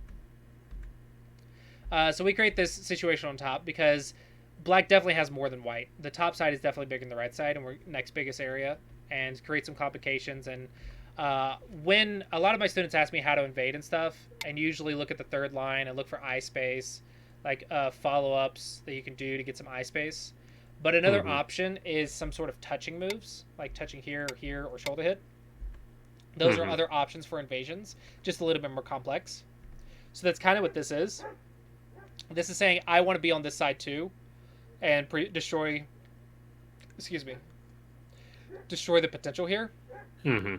So we create this situation on top because black definitely has more than white. The top side is definitely bigger than the right side, and we're next biggest area, and create some complications. And when a lot of my students ask me how to invade and stuff, and usually look at the third line and look for eye space, like follow-ups that you can do to get some eye space. But another option is some sort of touching moves, like touching here, or shoulder hit. Those are other options for invasions, just a little bit more complex. So that's kind of what this is. This is saying I want to be on this side too, and destroy. Excuse me. Destroy the potential here. Mm-hmm.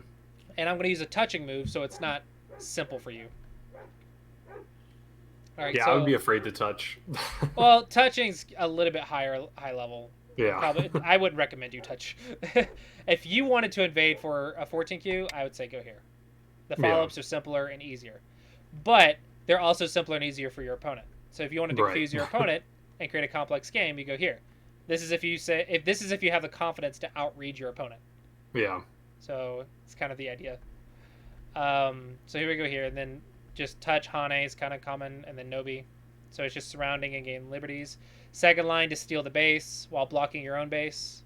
And I'm going to use a touching move, so it's not simple for you. All right. Yeah, so, I would be afraid to touch. Well, touching's a little bit high level. Yeah. Probably, I wouldn't recommend you touch. If you wanted to invade for a 14Q, I would say go here. The follow-ups are simpler and easier, but they're also simpler and easier for your opponent. So if you want to confuse your opponent and create a complex game, you go here. This is if you have the confidence to outread your opponent. Yeah. So it's kind of the idea. So here we go here, and then just touch Hane is kind of common, and then Nobi. So it's just surrounding and gaining liberties. Second line to steal the base while blocking your own base.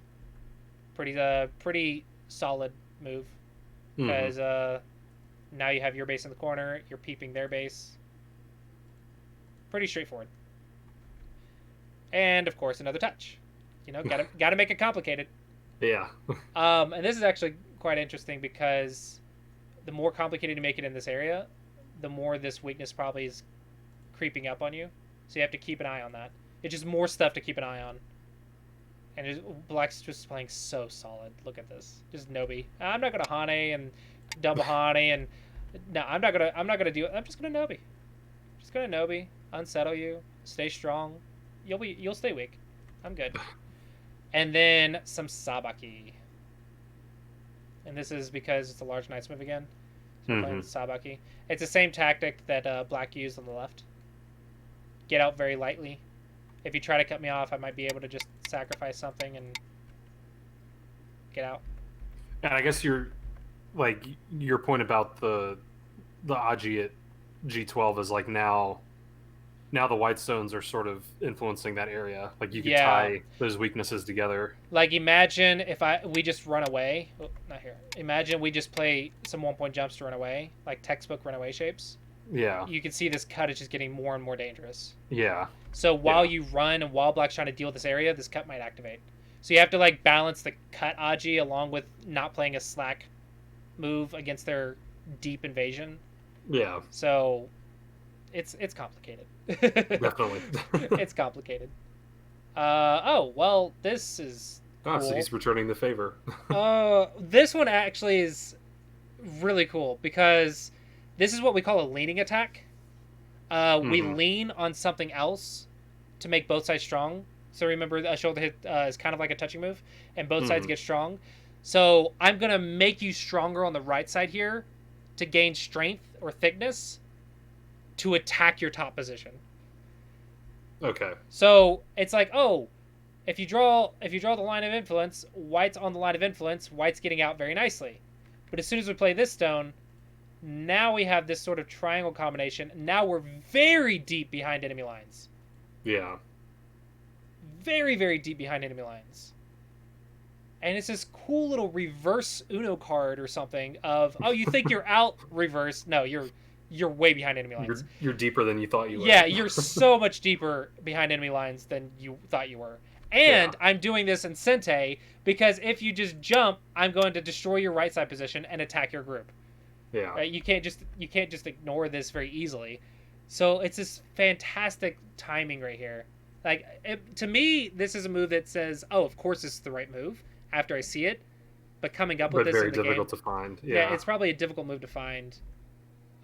Pretty solid move, because now you have your base in the corner. You're peeping their base. Pretty straightforward. And of course another touch. You know, gotta make it complicated. Yeah. And this is actually quite interesting because the more complicated you make it in this area, the more this weakness probably is creeping up on you. So you have to keep an eye on that. It's just more stuff to keep an eye on. And black's just playing so solid. Look at this. Just Nobi. I'm not gonna Hane and double Hane and no, I'm not gonna do it. I'm just gonna Nobi. Just gonna Nobi. Unsettle you. Stay strong. You'll stay weak. I'm good. And then some Sabaki. And this is because it's a large Knight's move again. So we're playing Sabaki. It's the same tactic that black used on the left. Get out very lightly. If you try to cut me off, I might be able to just sacrifice something and get out. And I guess your point about the Aji at G12 is like now the white stones are sort of influencing that area. Like you could tie those weaknesses together. Like imagine if we just run away. Oh, not here. Imagine we just play some 1-point jumps to run away, like textbook runaway shapes. Yeah. You can see this cut is just getting more and more dangerous. Yeah. So while you run and while black's trying to deal with this area, this cut might activate. So you have to like balance the cut Aji along with not playing a slack move against their deep invasion. Yeah. So it's complicated. Definitely. It's complicated. Oh, well, this is cool. So he's returning the favor. This one actually is really cool because this is what we call a leaning attack. We lean on something else to make both sides strong. So remember, a shoulder hit is kind of like a touching move, and both sides get strong. So I'm going to make you stronger on the right side here to gain strength or thickness to attack your top position. Okay. So it's like, oh, if you draw the line of influence, white's on the line of influence, white's getting out very nicely. But as soon as we play this stone, now we have this sort of triangle combination. Now we're very deep behind enemy lines. Yeah. very, very deep behind enemy lines. And it's this cool little reverse Uno card or something of, oh, you think you're out, reverse. No, you're way behind enemy lines. You're deeper than you thought you were. Yeah, you're so much deeper behind enemy lines than you thought you were. And Yeah. I'm doing this in Sente because if you just jump, I'm going to destroy your right side position and attack your group. Yeah. Right? You can't just ignore this very easily. So it's this fantastic timing right here. Like to me, this is a move that says, "Oh, of course this is the right move." After I see it, but coming up with But this very in the difficult game, to find. yeah, Yeah. it's probably a difficult move to find.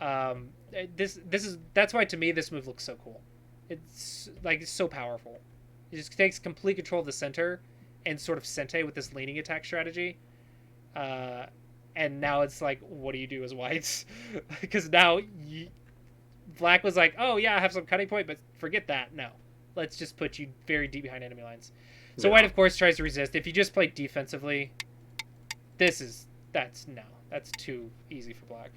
That's why to me this move looks so cool. It's like it's so powerful. It just takes complete control of the center and sort of Sente with this leaning attack strategy. And now it's like, what do you do as whites? Because now black was like, oh yeah, I have some cutting point, but forget that. No, let's just put you very deep behind enemy lines. So white, of course, tries to resist. If you just play defensively, that's too easy for black.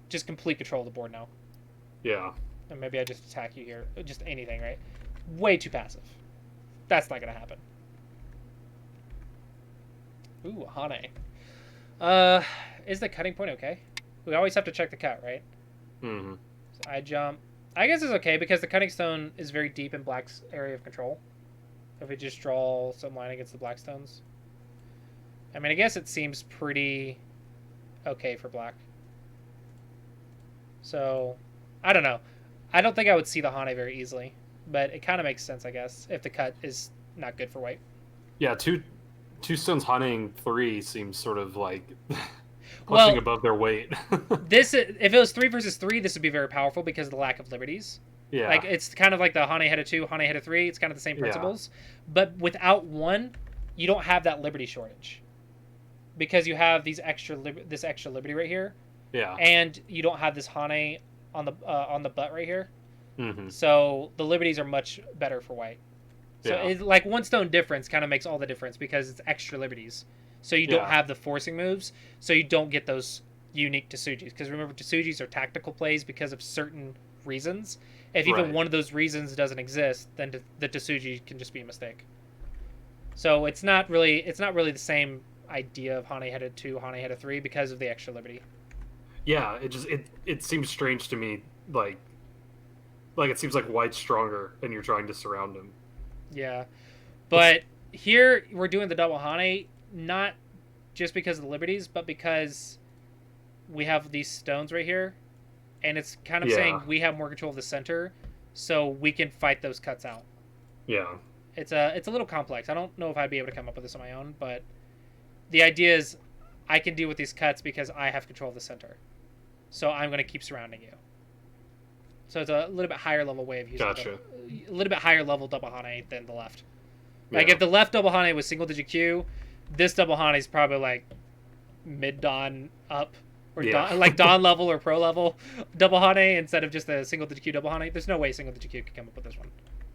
Just complete control of the board now. Yeah. And maybe I just attack you here. Just anything, right? Way too passive. That's not going to happen. Ooh, Hane. Is the cutting point okay? We always have to check the cut, right? Mm-hmm. So I jump. I guess it's okay because the cutting stone is very deep in black's area of control. If we just draw some line against the black stones. I mean, I guess it seems pretty okay for black. So, I don't know. I don't think I would see the Hane very easily. But it kind of makes sense, I guess, if the cut is not good for white. Yeah, two stones hunting 3 seems sort of like punching above their weight. If it was 3 versus 3, this would be very powerful because of the lack of liberties. Yeah. Like, it's kind of like the Hane head of 2, Hane head of 3. It's kind of the same principles. Yeah. But without 1, you don't have that liberty shortage. Because you have this extra liberty right here. Yeah. And you don't have this Hane on the butt right here. Mm-hmm. So the liberties are much better for white. So it's like 1 stone difference kind of makes all the difference because it's extra liberties. So you don't have the forcing moves. So you don't get those unique Tsujis. Because remember, Tsujis are tactical plays because of certain reasons. If even one of those reasons doesn't exist, then the Tsuji can just be a mistake. So it's not really the same idea of Hane headed 2, Hane headed 3 because of the extra liberty. Yeah, it seems strange to me, like it seems like white's stronger and you're trying to surround him. Yeah, but here we're doing the double Hane not just because of the liberties, but because we have these stones right here. And it's kind of saying we have more control of the center, so we can fight those cuts out. Yeah. It's a little complex. I don't know if I'd be able to come up with this on my own, but the idea is I can deal with these cuts because I have control of the center. So I'm going to keep surrounding you. So it's a little bit higher level way of using a little bit higher level double Hane than the left. Like if the left double Hane was single digit Q, this double Hane is probably like mid Dawn up. Or like Dawn level or pro level double Hane instead of just a single digit Q double Hane. There's no way single digit Q could come up with this one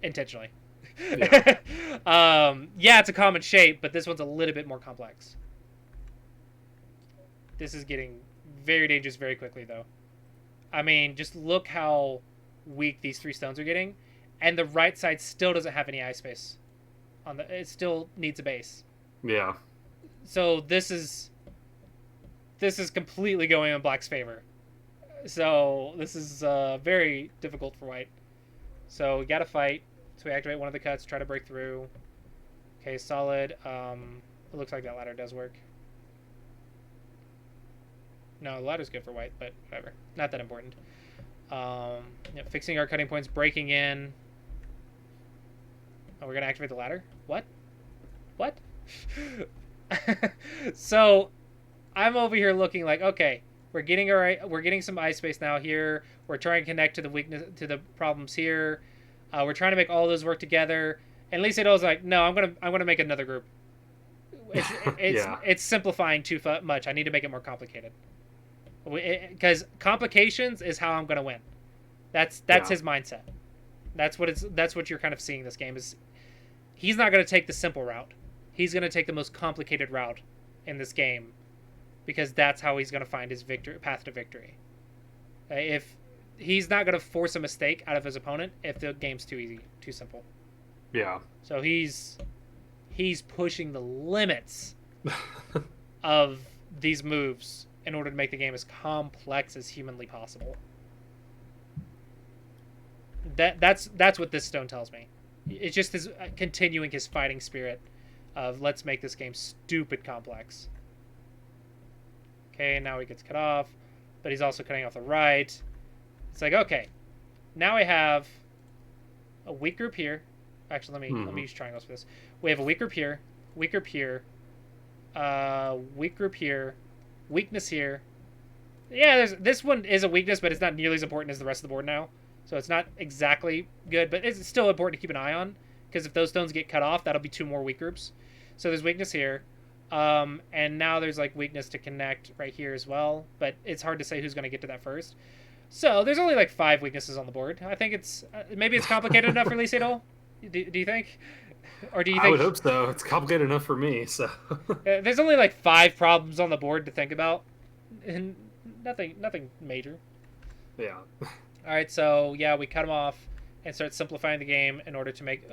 intentionally. Yeah, it's a common shape, but this one's a little bit more complex. This is getting very dangerous very quickly, though. I mean, just look how weak these 3 stones are getting, and the right side still doesn't have any eye space. It still needs a base. Yeah. So this is completely going in black's favor. So this is very difficult for white. So we gotta fight. So we activate one of the cuts, try to break through. Okay, solid. It looks like that ladder does work. No, the ladder's good for white, but whatever. Not that important. Fixing our cutting points, breaking in. Oh, we're gonna activate the ladder? What? So I'm over here looking like, okay, we're getting some eye space now here. We're trying to connect to the problems here. We're trying to make all those work together. And Lee Sedol's like, no, I'm gonna make another group. It's simplifying too much. I need to make it more complicated. Because complications is how I'm gonna win. That's his mindset. That's what you're kind of seeing this game is. He's not gonna take the simple route. He's gonna take the most complicated route in this game. Because that's how he's going to find his path to victory. If he's not going to force a mistake out of his opponent if the game's too easy, too simple. Yeah. So he's pushing the limits of these moves in order to make the game as complex as humanly possible. That's what this stone tells me. It's just his continuing his fighting spirit of let's make this game stupid complex. Okay, now he gets cut off, but he's also cutting off the right. It's like, okay, now I have a weak group here. Actually, let me use triangles for this. We have a weak group here, weak group here, weak group here, weakness here. Yeah, this one is a weakness, but it's not nearly as important as the rest of the board now. So it's not exactly good, but it's still important to keep an eye on, because if those stones get cut off, that'll be 2 more weak groups. So there's weakness here. And now there's like weakness to connect right here as well, but it's hard to say who's going to get to that first. So there's only like 5 weaknesses on the board. I think it's maybe it's complicated enough for Sedol. Do you think? Or do you think? I would hope so. It's complicated enough for me. So there's only like 5 problems on the board to think about, and nothing major. Yeah. All right, so yeah, we cut them off and start simplifying the game in order to make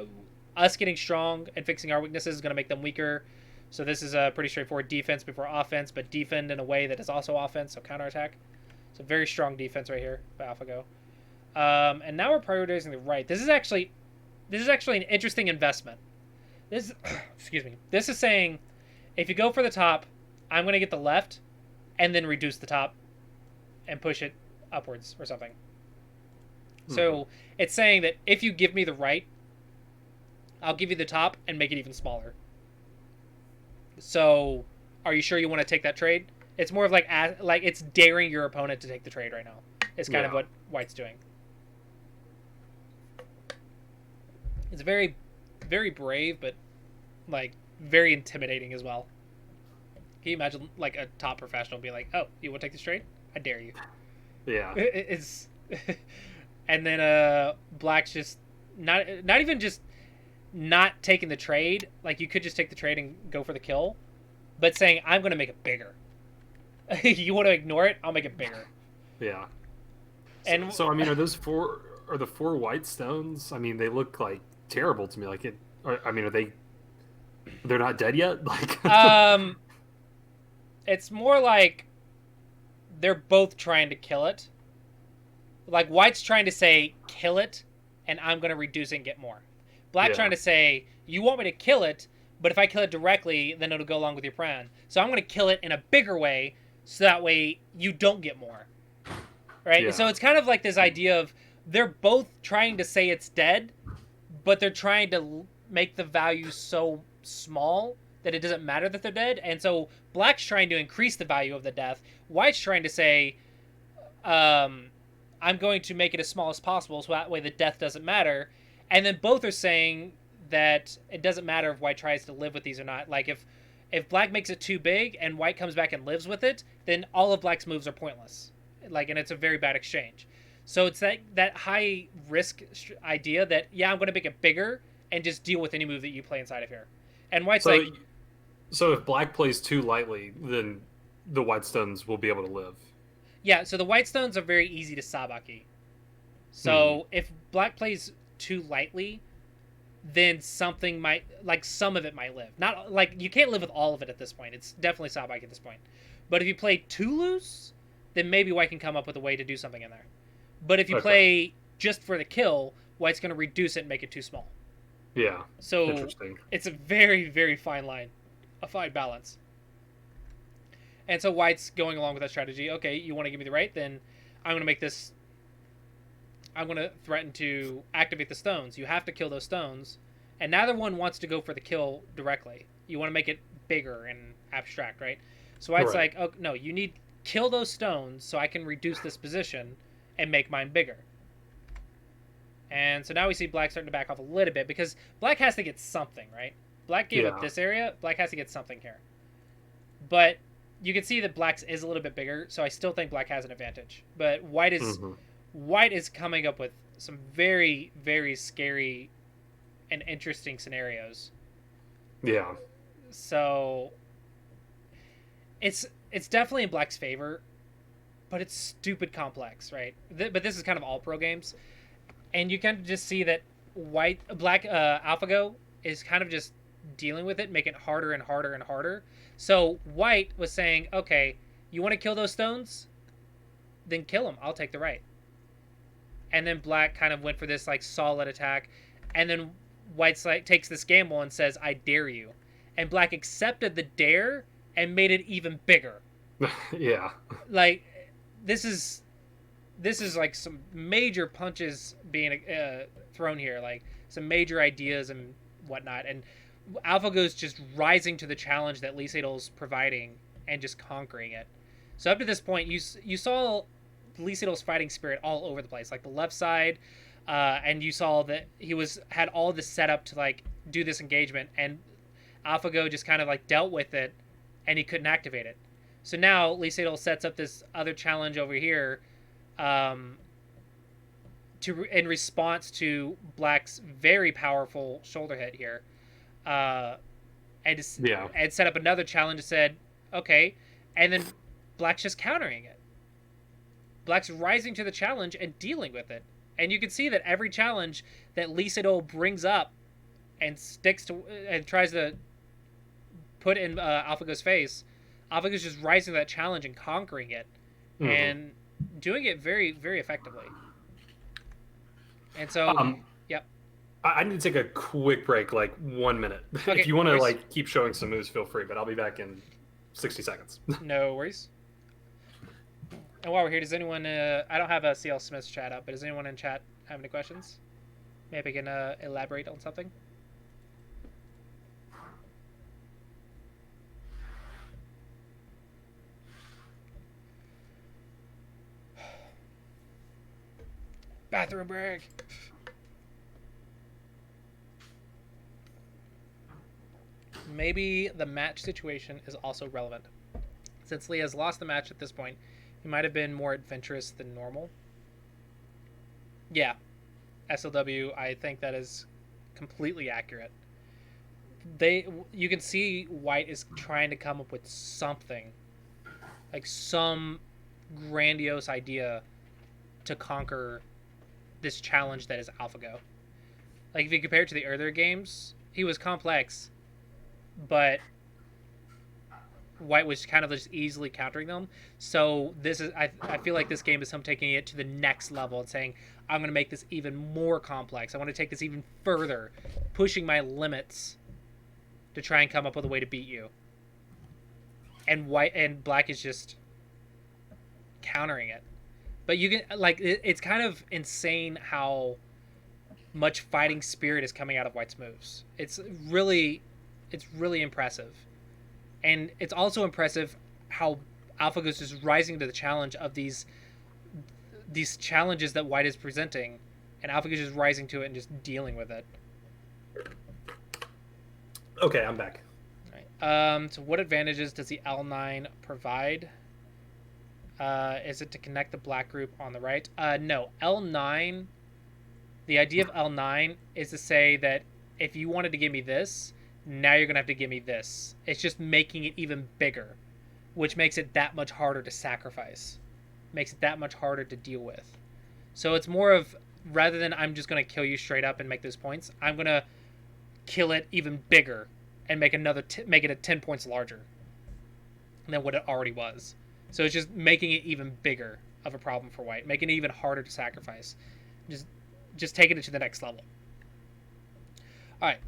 us getting strong and fixing our weaknesses is going to make them weaker. So this is a pretty straightforward defense before offense, but defend in a way that is also offense, so counterattack. So very strong defense right here by AlphaGo. And now we're prioritizing the right. This is actually an interesting investment. This excuse me. This is saying if you go for the top, I'm going to get the left and then reduce the top and push it upwards or something. So it's saying that if you give me the right, I'll give you the top and make it even smaller. So, are you sure you want to take that trade? It's more of like it's daring your opponent to take the trade right now. It's kind of what White's doing. It's very, very brave, but like very intimidating as well. Can you imagine like a top professional being like, "Oh, you want to take this trade? I dare you." Yeah. It's and then Black's just not even just not taking the trade. Like you could just take the trade and go for the kill, but saying I'm going to make it bigger. You want to ignore it? I'll make it bigger. Yeah. And so I mean, are the 4 white stones? I mean, they look like terrible to me. Like it. I mean, they're not dead yet? Like. It's more like they're both trying to kill it. Like White's trying to say kill it, and I'm going to reduce it and get more. Black trying to say you want me to kill it, but if I kill it directly, then it'll go along with your plan. So I'm going to kill it in a bigger way, so that way you don't get more. Right? Yeah. So it's kind of like this idea of they're both trying to say it's dead, but they're trying to make the value so small that it doesn't matter that they're dead. And so Black's trying to increase the value of the death. White's trying to say, I'm going to make it as small as possible so that way the death doesn't matter. And then both are saying that it doesn't matter if White tries to live with these or not. Like if Black makes it too big and White comes back and lives with it, then all of Black's moves are pointless. Like, and it's a very bad exchange. So it's that high risk idea that, yeah, I'm going to make it bigger and just deal with any move that you play inside of here. And White's so if Black plays too lightly, then the white stones will be able to live. Yeah, so the white stones are very easy to sabaki. So if Black plays too lightly, then something might, like some of it might live. Not like you can't live with all of it at this point. It's definitely sabaki at this point. But if you play too loose, then maybe White can come up with a way to do something in there. But if you play just for the kill, White's going to reduce it and make it too small. Yeah. So interesting. It's a very, very fine line, a fine balance. And so White's going along with that strategy. Okay, you want to give me the right? Then I'm going to make this. I'm going to threaten to activate the stones. You have to kill those stones. And neither one wants to go for the kill directly. You want to make it bigger and abstract, right? So White's like, oh, no, you need kill those stones so I can reduce this position and make mine bigger. And so now we see Black starting to back off a little bit because Black has to get something, right? Black gave up this area. Black has to get something here. But you can see that Black's is a little bit bigger, so I still think Black has an advantage. But White is coming up with some very, very scary and interesting scenarios. Yeah. So it's definitely in Black's favor, but it's stupid complex, right? But this is kind of all pro games. And you can just see that black AlphaGo is kind of just dealing with it, making it harder and harder and harder. So white was saying, okay, you want to kill those stones? Then kill them. I'll take the right. And then black kind of went for this like solid attack, and then white's like takes this gamble and says, I dare you. And black accepted the dare and made it even bigger. Yeah. Like this is like some major punches being thrown here, like some major ideas and whatnot. And AlphaGo's just rising to the challenge that Lee Sedol's providing and just conquering it. So up to this point, you saw Lee Sedol's fighting spirit all over the place, like the left side, and you saw that he had all this set up to like do this engagement, and AlphaGo just kind of like dealt with it, and he couldn't activate it. So now Lee Sedol sets up this other challenge over here, in response to Black's very powerful shoulder hit here, and set up another challenge and said, okay, and then Black's just countering it. Black's rising to the challenge and dealing with it. And you can see that every challenge that Lee Sedol brings up and sticks to and tries to put in AlphaGo's face, AlphaGo's just rising to that challenge and conquering it, and doing it very, very effectively. And so, yep. I need to take a quick break, like 1 minute. Okay, if you want to like keep showing some moves, feel free. But I'll be back in 60 seconds. No worries. And while we're here, does anyone... I don't have a CLSmith chat up, but does anyone in chat have any questions? Maybe I can elaborate on something? Bathroom break! Maybe the match situation is also relevant. Since Lee has lost the match at this point, he might have been more adventurous than normal. Yeah. SLW, I think that is completely accurate. You can see White is trying to come up with something. Like some grandiose idea to conquer this challenge that is AlphaGo. Like if you compare it to the earlier games, he was complex, but White was kind of just easily countering them. So this is, I feel like this game is him taking it to the next level and saying, I'm going to make this even more complex. I want to take this even further, pushing my limits to try and come up with a way to beat you. And Black is just countering it. But you can, like, it's kind of insane how much fighting spirit is coming out of White's moves. It's really impressive. And it's also impressive how AlphaGo is just rising to the challenge of these challenges that White is presenting, and AlphaGo is just rising to it and just dealing with it. Okay, I'm back. All right. So what advantages does the L9 provide? Is it to connect the black group on the right? No. L9, the idea of L9 is to say that if you wanted to give me this, now you're going to have to give me this. It's just making it even bigger, which makes it that much harder to sacrifice. Makes it that much harder to deal with. So it's more of, rather than I'm just going to kill you straight up and make those points, I'm going to kill it even bigger and make it 10 points larger than what it already was. So it's just making it even bigger of a problem for White, making it even harder to sacrifice. Just taking it to the next level. All right.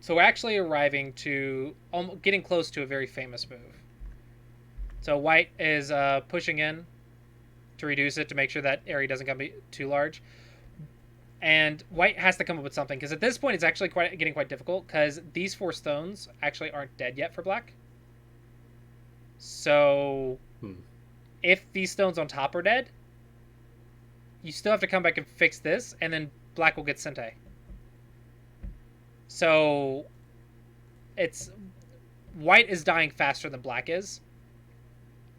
So we're actually arriving to, getting close to a very famous move. So White is pushing in to reduce it to make sure that area doesn't become too large. And White has to come up with something, because at this point it's actually getting quite difficult, because these 4 stones actually aren't dead yet for Black. So if these stones on top are dead, you still have to come back and fix this, and then Black will get Sente. So it's White is dying faster than Black is,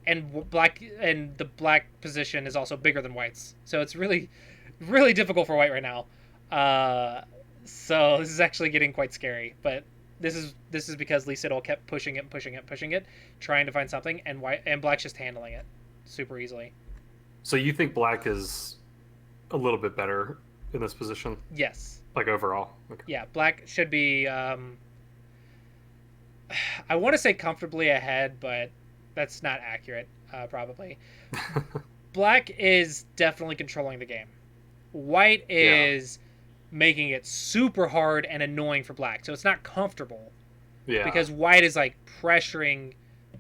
and the black position is also bigger than White's. So it's really, really difficult for White right now. So this is actually getting quite scary. But this is because Lee Sedol kept pushing it, trying to find something, and Black's just handling it super easily. So you think Black is a little bit better in this position? Yes. Like overall. Okay. Yeah, black should be. I want to say comfortably ahead, but that's not accurate. Probably black is definitely controlling the game. White Yeah. is making it super hard and annoying for black, so it's not comfortable Yeah. because white is like pressuring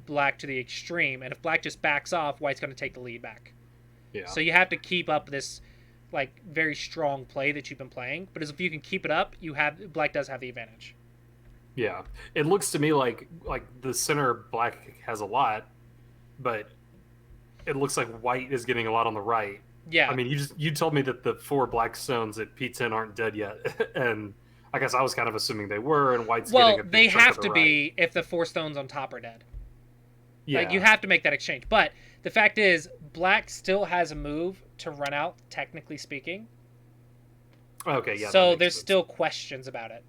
black to the extreme, and if black just backs off, white's going to take the lead back. Yeah. So you have to keep up this like very strong play that you've been playing. But as if you can keep it up, you have black does have the advantage. Yeah. It looks to me like the center black has a lot, but it looks like white is getting a lot on the right. I Yeah. mean, you told me that the 4 black stones at P10 aren't dead yet, and I guess I was kind of assuming they were, and white's getting Well, a big they chunk of have the to right. be if the 4 stones on top are dead. Like you Yeah. have to make that exchange. But the fact is, black still has a move to run out, technically speaking. Okay. Yeah. That So makes there's sense. still questions about it.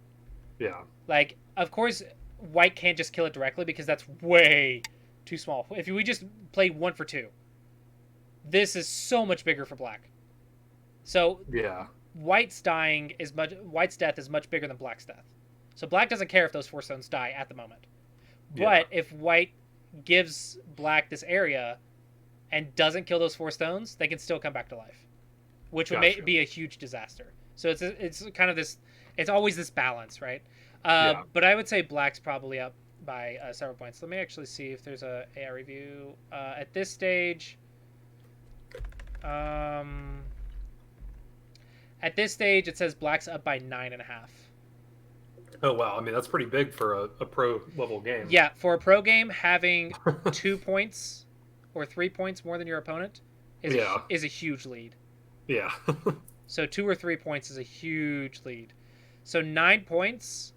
Yeah. Like, of course, white can't just kill it directly because that's way too small. If we just play 1 for 2, this is so much bigger for black. So Yeah. white's death is much bigger than black's death. So black doesn't care if those 4 stones die at the moment. Yeah. But if white gives black this area and doesn't kill those 4 stones, they can still come back to life, which would Gotcha. be a huge disaster. So it's kind of this. It's always this balance, right? Yeah. But I would say black's probably up by several points. Let me actually see if there's a AI review at this stage. Um, at this stage, it says black's up by 9.5. Oh wow. I mean, that's pretty big for a pro level game. Yeah, for a pro game, having 2 points or 3 points more than your opponent Yeah. is a huge lead. Yeah. So 2 or 3 points is a huge lead. So 9 points,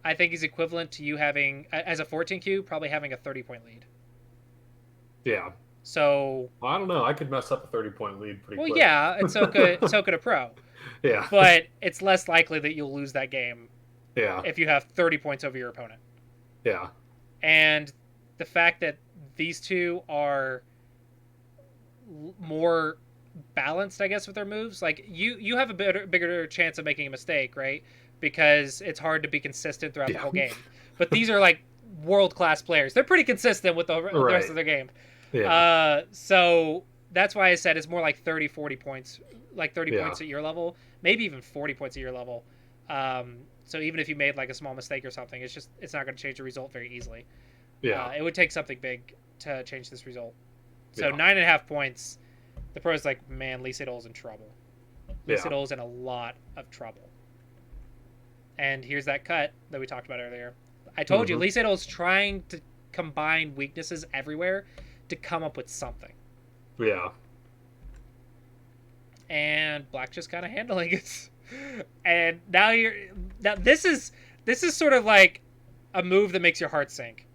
I think, is equivalent to you having, as a 14Q, probably having a 30-point lead. Yeah. So, Well, I don't know. I could mess up a 30-point lead pretty well, quick. yeah, and so could a pro, Yeah. but it's less likely that you'll lose that game Yeah. if you have 30 points over your opponent. Yeah. And the fact that these two are more balanced, I guess, with their moves, like you have a bigger chance of making a mistake, right? Because it's hard to be consistent throughout the Yeah. whole game. But these are like world-class players. They're pretty consistent with the rest Right. of their game. Yeah. So that's why I said it's more like 30, 40 points, like 30 Yeah. points at your level, maybe even 40 points at your level. So even if you made like a small mistake or something, it's not going to change the result very easily. Yeah. It would take something big to change this result. So Yeah. 9.5 points. The pro's like, man, Lee Sedol's in trouble. Lee Yeah. Sedol's in a lot of trouble. And here's that cut that we talked about earlier. I told you, Mhm. Lee Sedol's trying to combine weaknesses everywhere to come up with something. Yeah. And black just kind of handling it. And now this is sort of like a move that makes your heart sink,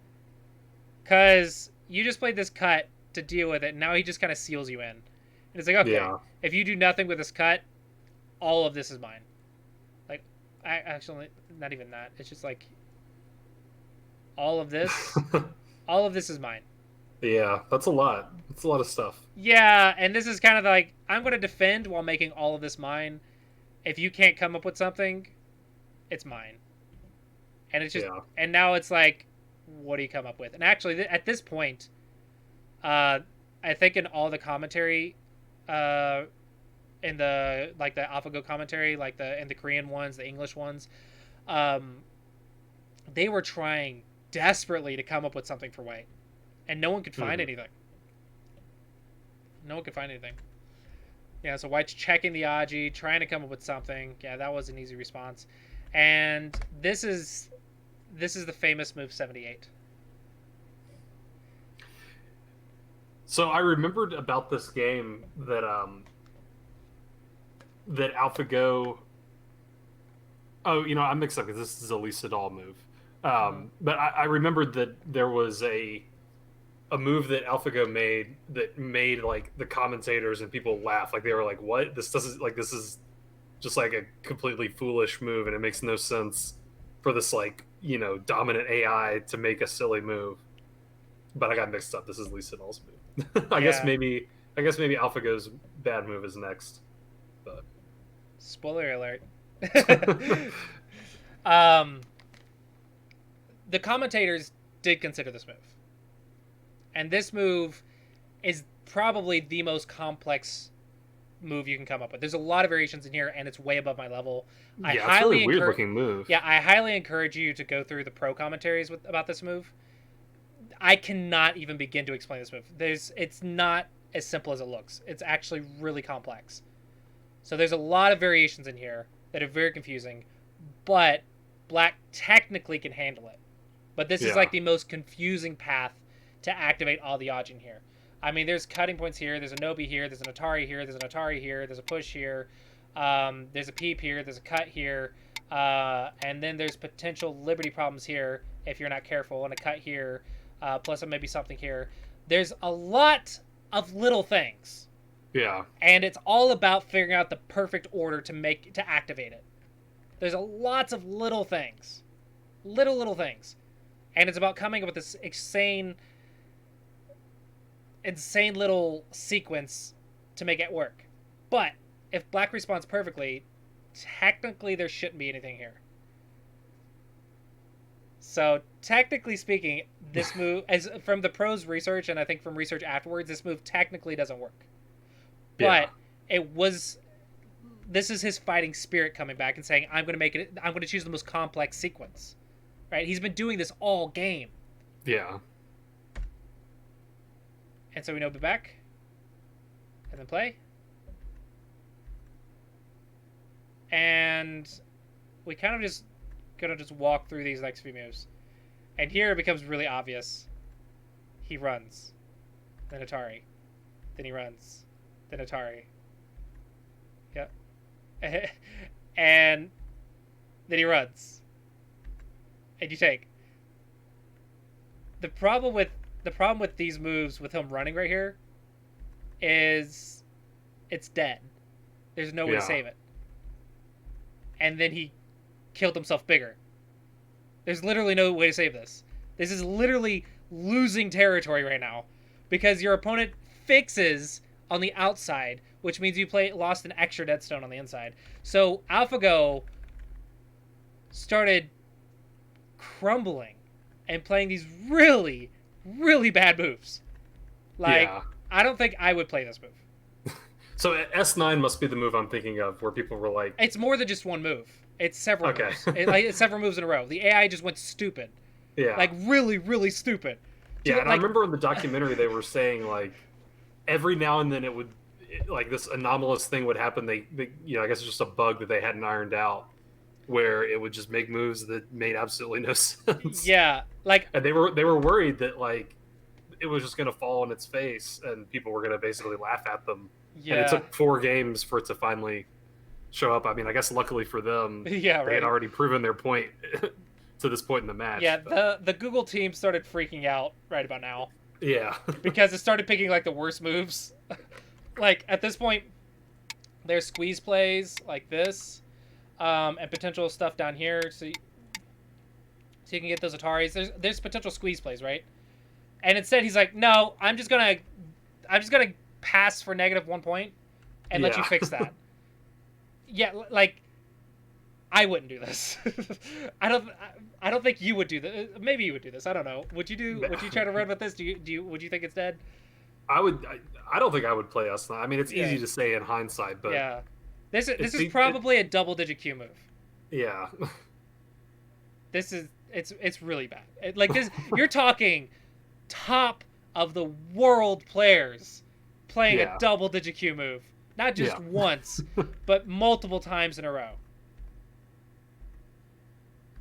because you just played this cut to deal with it, and now he just kind of seals you in. And it's like, okay, Yeah. if you do nothing with this cut, all of this is mine. Like, I actually, not even that. It's just like all of this is mine. Yeah. That's a lot. That's a lot of stuff. Yeah, and this is kind of like, I'm going to defend while making all of this mine. If you can't come up with something, it's mine. And it's just, Yeah. and now it's like, what do you come up with? And actually, at this point, I think in all the commentary, in the like the AlphaGo commentary, like in the Korean ones, the English ones, they were trying desperately to come up with something for white, and no one could find anything. No one could find anything. Yeah, so white's checking the Aji, trying to come up with something. Yeah, that was an easy response. And this is the famous move 78. So I remembered about this game that that AlphaGo. Oh, I'm mixed up because this is a Lee Sedol move. But I remembered that there was a move that AlphaGo made that made like the commentators and people laugh. Like they were like, "What? This doesn't like this is just like a completely foolish move, and it makes no sense for this like dominant AI to make a silly move." But I got mixed up. This is Lee Sedol's move. I guess maybe AlphaGo's bad move is next. But Spoiler alert. um, the commentators did consider this move, and this move is probably the most complex move you can come up with. There's a lot of variations in here, and it's way above my level. Yeah, it's a really weird looking move. Yeah, I highly encourage you to go through the pro commentaries about this move. I cannot even begin to explain this move. It's not as simple as it looks. It's actually really complex. So there's a lot of variations in here that are very confusing, but black technically can handle it. But this is like the most confusing path to activate all the Ajin here. I mean, there's cutting points here, there's a Nobi here, there's an Atari here, there's an Atari here, there's a push here, there's a peep here, there's a cut here, and then there's potential liberty problems here if you're not careful, and a cut here, plus maybe something here. There's a lot of little things. Yeah. And it's all about figuring out the perfect order to activate it. There's lots of little things. Little things. And it's about coming up with this insane little sequence to make it work. But if black responds perfectly, technically there shouldn't be anything here. So technically speaking, this move, as from the pros research and I think from research afterwards, this move technically doesn't work. But this is his fighting spirit coming back and saying, I'm going to choose the most complex sequence. Right? He's been doing this all game. Yeah. And so we know be back. And then play. And we kind of just gonna just walk through these next few moves. And here it becomes really obvious. He runs. Then Atari. Then he runs. Then Atari. Yep. And then he runs. And you take. The problem with these moves with him running right here is it's dead. There's no way to save it. And then he killed himself bigger. There's literally no way to save this. This is literally losing territory right now because your opponent fixes on the outside, which means you lost an extra dead stone on the inside. So AlphaGo started crumbling and playing these really, really bad moves. I don't think I would play this move. So S9 must be the move I'm thinking of, where people were like... It's more than just one move. It's several moves. It's several moves in a row. The AI just went stupid. Yeah. Like, really, really stupid. Yeah, and I remember in the documentary they were saying, like, every now and then it would... like, this anomalous thing would happen. They I guess it's just a bug that they hadn't ironed out, where it would just make moves that made absolutely no sense. Yeah, like... And they were worried that, like, it was just going to fall on its face and people were going to basically laugh at them. Yeah. And it took 4 games for it to finally show up. I mean, I guess luckily for them, they had already proven their point to this point in the match. Yeah, the Google team started freaking out right about now. Yeah. Because it started picking, like, the worst moves. Like, at this point, there's squeeze plays like this, and potential stuff down here, so you can get those Ataris. There's potential squeeze plays, right? And instead he's like, no, I'm just gonna pass for -1 point and let you fix that. Yeah, like, I wouldn't do this. I don't think you would do this. Maybe you would do this. I don't know. Would you try to run with this? Would you think it's dead? I don't think I would play S9. I mean, it's easy to say in hindsight, but yeah, this is probably a double-digit Q move. Yeah. It's really bad. Like this, you're talking top of the world players playing a double-digit Q move, not just once, but multiple times in a row.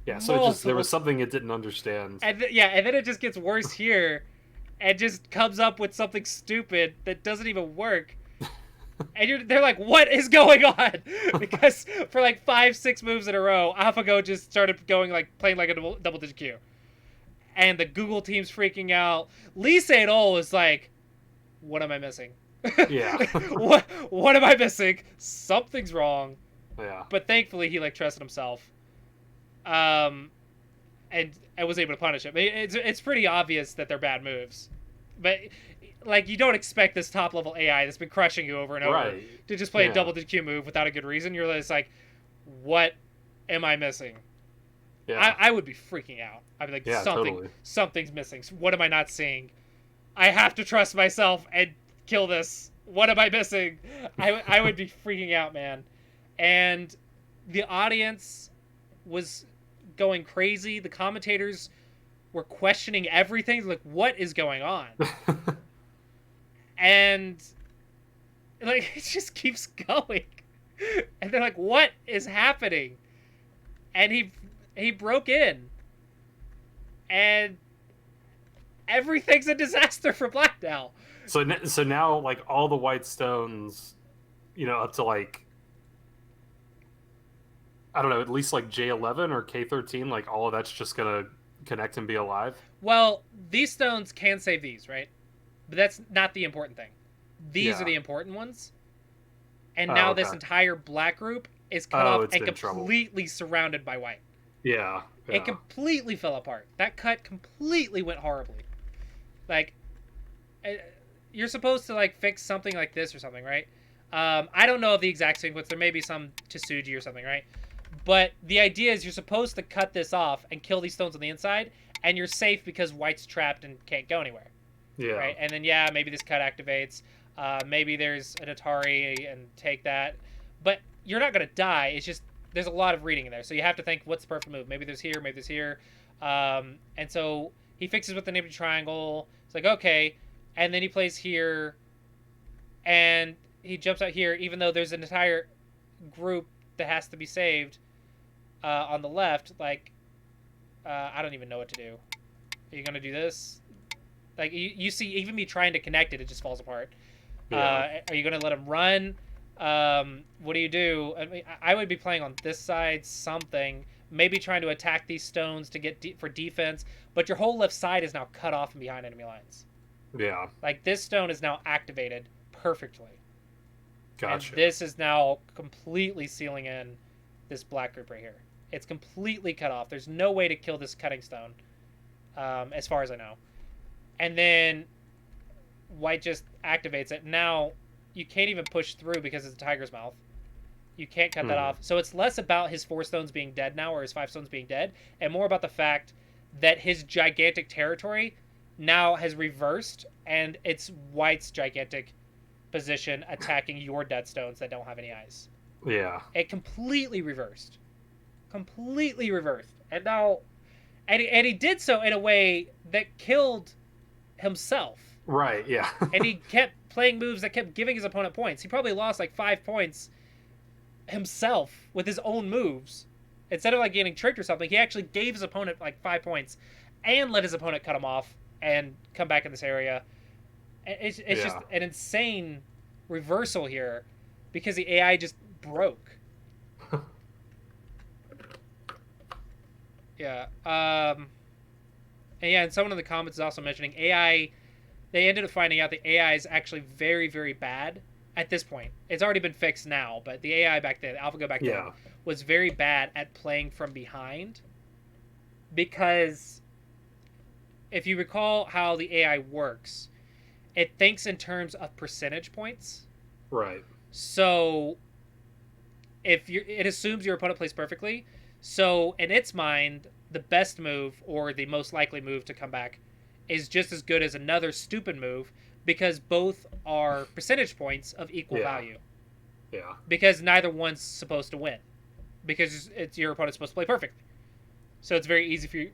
Yeah, so there was something it didn't understand. And then it just gets worse here, and just comes up with something stupid that doesn't even work. And they're like, what is going on? Because for like 5-6 moves in a row, AlphaGo just started going like playing like a double-digit Q. And the Google team's freaking out. Sedol is like, what am I missing? Yeah. what am I missing? Something's wrong. Yeah. But thankfully he like trusted himself. And I was able to punish him. It's pretty obvious that they're bad moves. But like, you don't expect this top level AI that's been crushing you over and over to just play a double-digit Q move without a good reason. You're just like, what am I missing? Yeah. I would be freaking out. I'd be like, Yeah, totally. something's missing. What am I not seeing? I have to trust myself and kill this. What am I missing? I would be freaking out, man. And the audience was going crazy. The commentators were questioning everything. Like, what is going on? And like, it just keeps going. And they're like, what is happening? And he broke in, and everything's a disaster for Black now. So now, like, all the white stones, up to, like, I don't know, at least like J11 or K13, like, all of that's just gonna connect and be alive. Well, these stones can save these, right? But that's not the important thing. These are the important ones. And now this entire black group is cut off and completely surrounded by white. Yeah. It completely fell apart. That cut completely went horribly. Like, you're supposed to, like, fix something like this or something, right? I don't know of the exact sequence. There may be some Tsuji or something, right? But the idea is you're supposed to cut this off and kill these stones on the inside, and you're safe because white's trapped and can't go anywhere. Yeah. Right? And then, maybe this cut activates. Maybe there's an Atari and take that. But you're not going to die. It's just there's a lot of reading in there. So you have to think, what's the perfect move? Maybe there's here, maybe there's here. And so he fixes with the neighbor triangle. It's like, okay. And then he plays here. And he jumps out here, even though there's an entire group that has to be saved on the left. Like, I don't even know what to do. Are you going to do this? Like, you see, even me trying to connect it, it just falls apart. Yeah. Are you going to let him run? What do you do? I mean, I would be playing on this side something, maybe trying to attack these stones to get for defense, but your whole left side is now cut off and behind enemy lines. Yeah. Like, this stone is now activated perfectly. Gotcha. And this is now completely sealing in this black group right here. It's completely cut off. There's no way to kill this cutting stone, as far as I know. And then white just activates it. Now you can't even push through because it's a tiger's mouth. You can't cut that off. So it's less about his 4 stones being dead now or his 5 stones being dead, and more about the fact that his gigantic territory now has reversed, and it's white's gigantic position attacking your dead stones that don't have any eyes. Yeah. It completely reversed. Completely reversed. And now... And he did so in a way that killed himself. Right, yeah. And he kept playing moves that kept giving his opponent points. He probably lost like 5 points himself with his own moves. Instead of like getting tricked or something, he actually gave his opponent like 5 points and let his opponent cut him off and come back in this area. It's just an insane reversal here because the AI just broke. Yeah. And someone in the comments is also mentioning AI. They ended up finding out the AI is actually very, very bad at this point. It's already been fixed now, but the AI back then, AlphaGo back then, was very bad at playing from behind. Because if you recall how the AI works, it thinks in terms of percentage points. Right. So it assumes your opponent plays perfectly. So in its mind, the best move or the most likely move to come back is just as good as another stupid move because both are percentage points of equal value. Yeah. Because neither one's supposed to win. Because it's your opponent's supposed to play perfectly. So it's very easy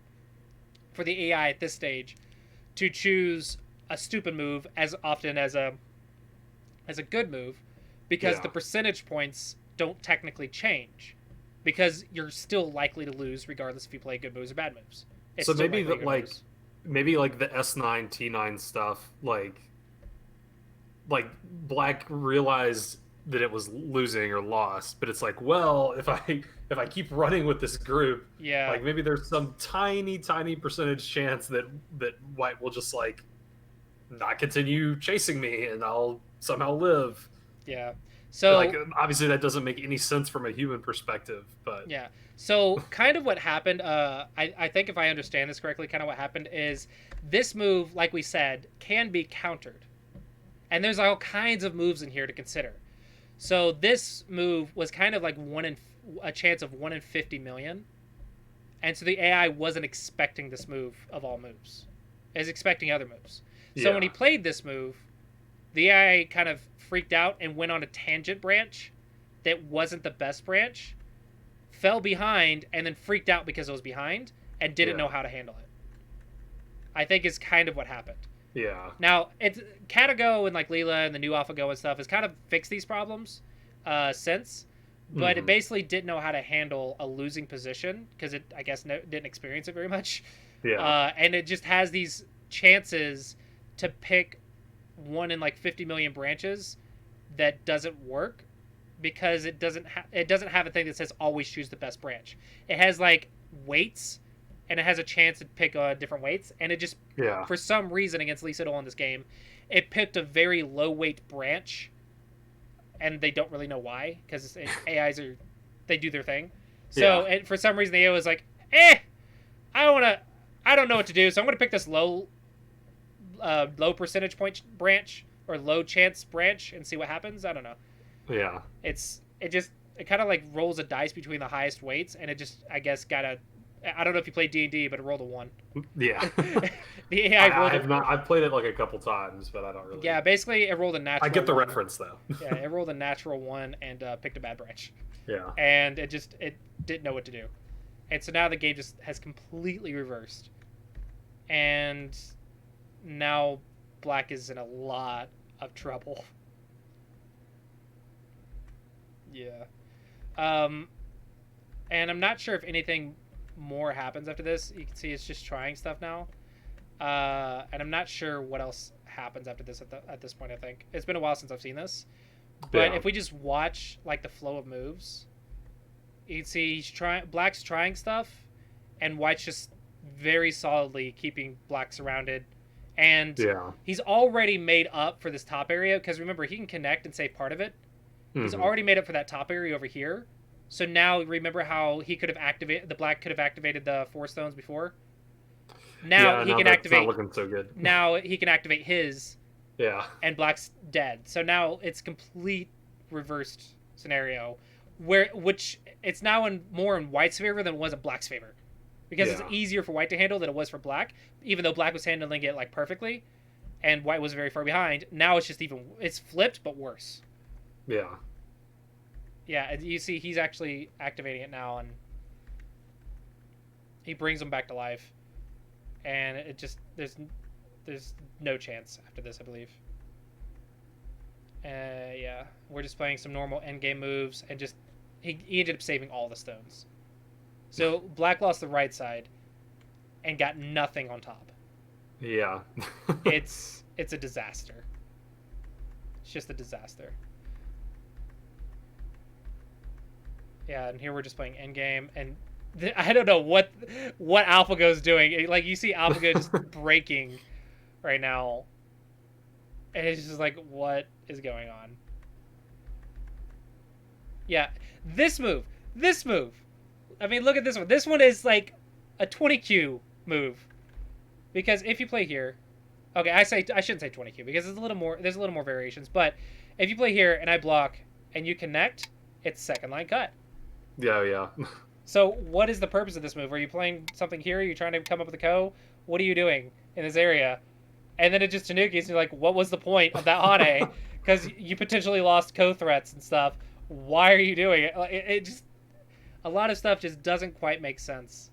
for the AI at this stage to choose a stupid move as often as a good move because the percentage points don't technically change. Because you're still likely to lose regardless if you play good moves or bad moves. So maybe the S9 T9 stuff, like Black realized that it was losing or lost, but it's like, well, if I keep running with this group, like maybe there's some tiny percentage chance that White will just like not continue chasing me and I'll somehow live. Yeah. So, like, obviously that doesn't make any sense from a human perspective, but yeah. So kind of what happened, I think if I understand this correctly, kind of what happened is this move, like we said, can be countered. And there's all kinds of moves in here to consider. So this move was kind of like 1 a chance of 1 in 50 million. And so the AI wasn't expecting this move of all moves. It was expecting other moves. So when he played this move, the AI kind of freaked out and went on a tangent branch that wasn't the best branch, fell behind, and then freaked out because it was behind and didn't know how to handle it. I think is kind of what happened. Yeah. Now, it's CatGo and like Leela and the new AlphaGo and stuff has kind of fixed these problems since, but it basically didn't know how to handle a losing position because it, I guess, didn't experience it very much. Yeah. And it just has these chances to pick 1 in like 50 million branches that doesn't work because it doesn't have a thing that says always choose the best branch. It has like weights, and it has a chance to pick different weights, and it just for some reason against Lee Sedol in this game, it picked a very low weight branch, and they don't really know why because AIs they do their thing. So and for some reason the AI was like, I don't know what to do, so I'm gonna pick this low percentage point branch or low chance branch and see what happens. I don't know. Yeah. It kind of like rolls a dice between the highest weights, and it just, I guess, I don't know if you played D&D, but it rolled a 1. Yeah. The AI rolled I've played it like a couple times, but I don't really. Yeah, basically it rolled a natural. I get the 1. reference though. Yeah, it rolled a natural 1 and picked a bad branch. Yeah. And it didn't know what to do, and so now the game just has completely reversed, and now Black is in a lot of trouble. Yeah. And I'm not sure if anything more happens after this. You can see it's just trying stuff now. And I'm not sure what else happens after this at this point, I think. It's been a while since I've seen this. But if we just watch like the flow of moves, you can see Black's trying stuff, and White's just very solidly keeping Black surrounded. And he's already made up for this top area, because remember, he can connect and save part of it. He's already made up for that top area over here. So now remember how he could have activated, the Black could have activated the 4 stones before? Now he can activate. It's not looking so good. Now he can activate his. Yeah. And Black's dead. So now it's complete reversed scenario, which it's now more in White's favor than it was in Black's favor, because it's easier for White to handle than it was for Black, even though Black was handling it like perfectly, and White was very far behind. Now it's just it's flipped but worse. Yeah. Yeah, you see he's actually activating it now, and he brings them back to life, and it just there's no chance after this, I believe. Yeah, we're just playing some normal endgame moves, and just he ended up saving all the stones. So Black lost the right side and got nothing on top. Yeah. It's a disaster. It's just a disaster. Yeah, and here we're just playing endgame, and I don't know what AlphaGo's doing. Like, you see AlphaGo just breaking right now, and it's just like, what is going on? Yeah, this move. I mean, look at this one. This one is like a 20Q move, because if you play here, okay, I shouldn't say 20Q because there's a little more variations. But if you play here and I block and you connect, it's second line cut. Yeah. So what is the purpose of this move? Are you playing something here? Are you trying to come up with a ko? What are you doing in this area? And then it just tanukis, and you're like, what was the point of that Hane? Because you potentially lost ko threats and stuff. Why are you doing it? It just, a lot of stuff just doesn't quite make sense.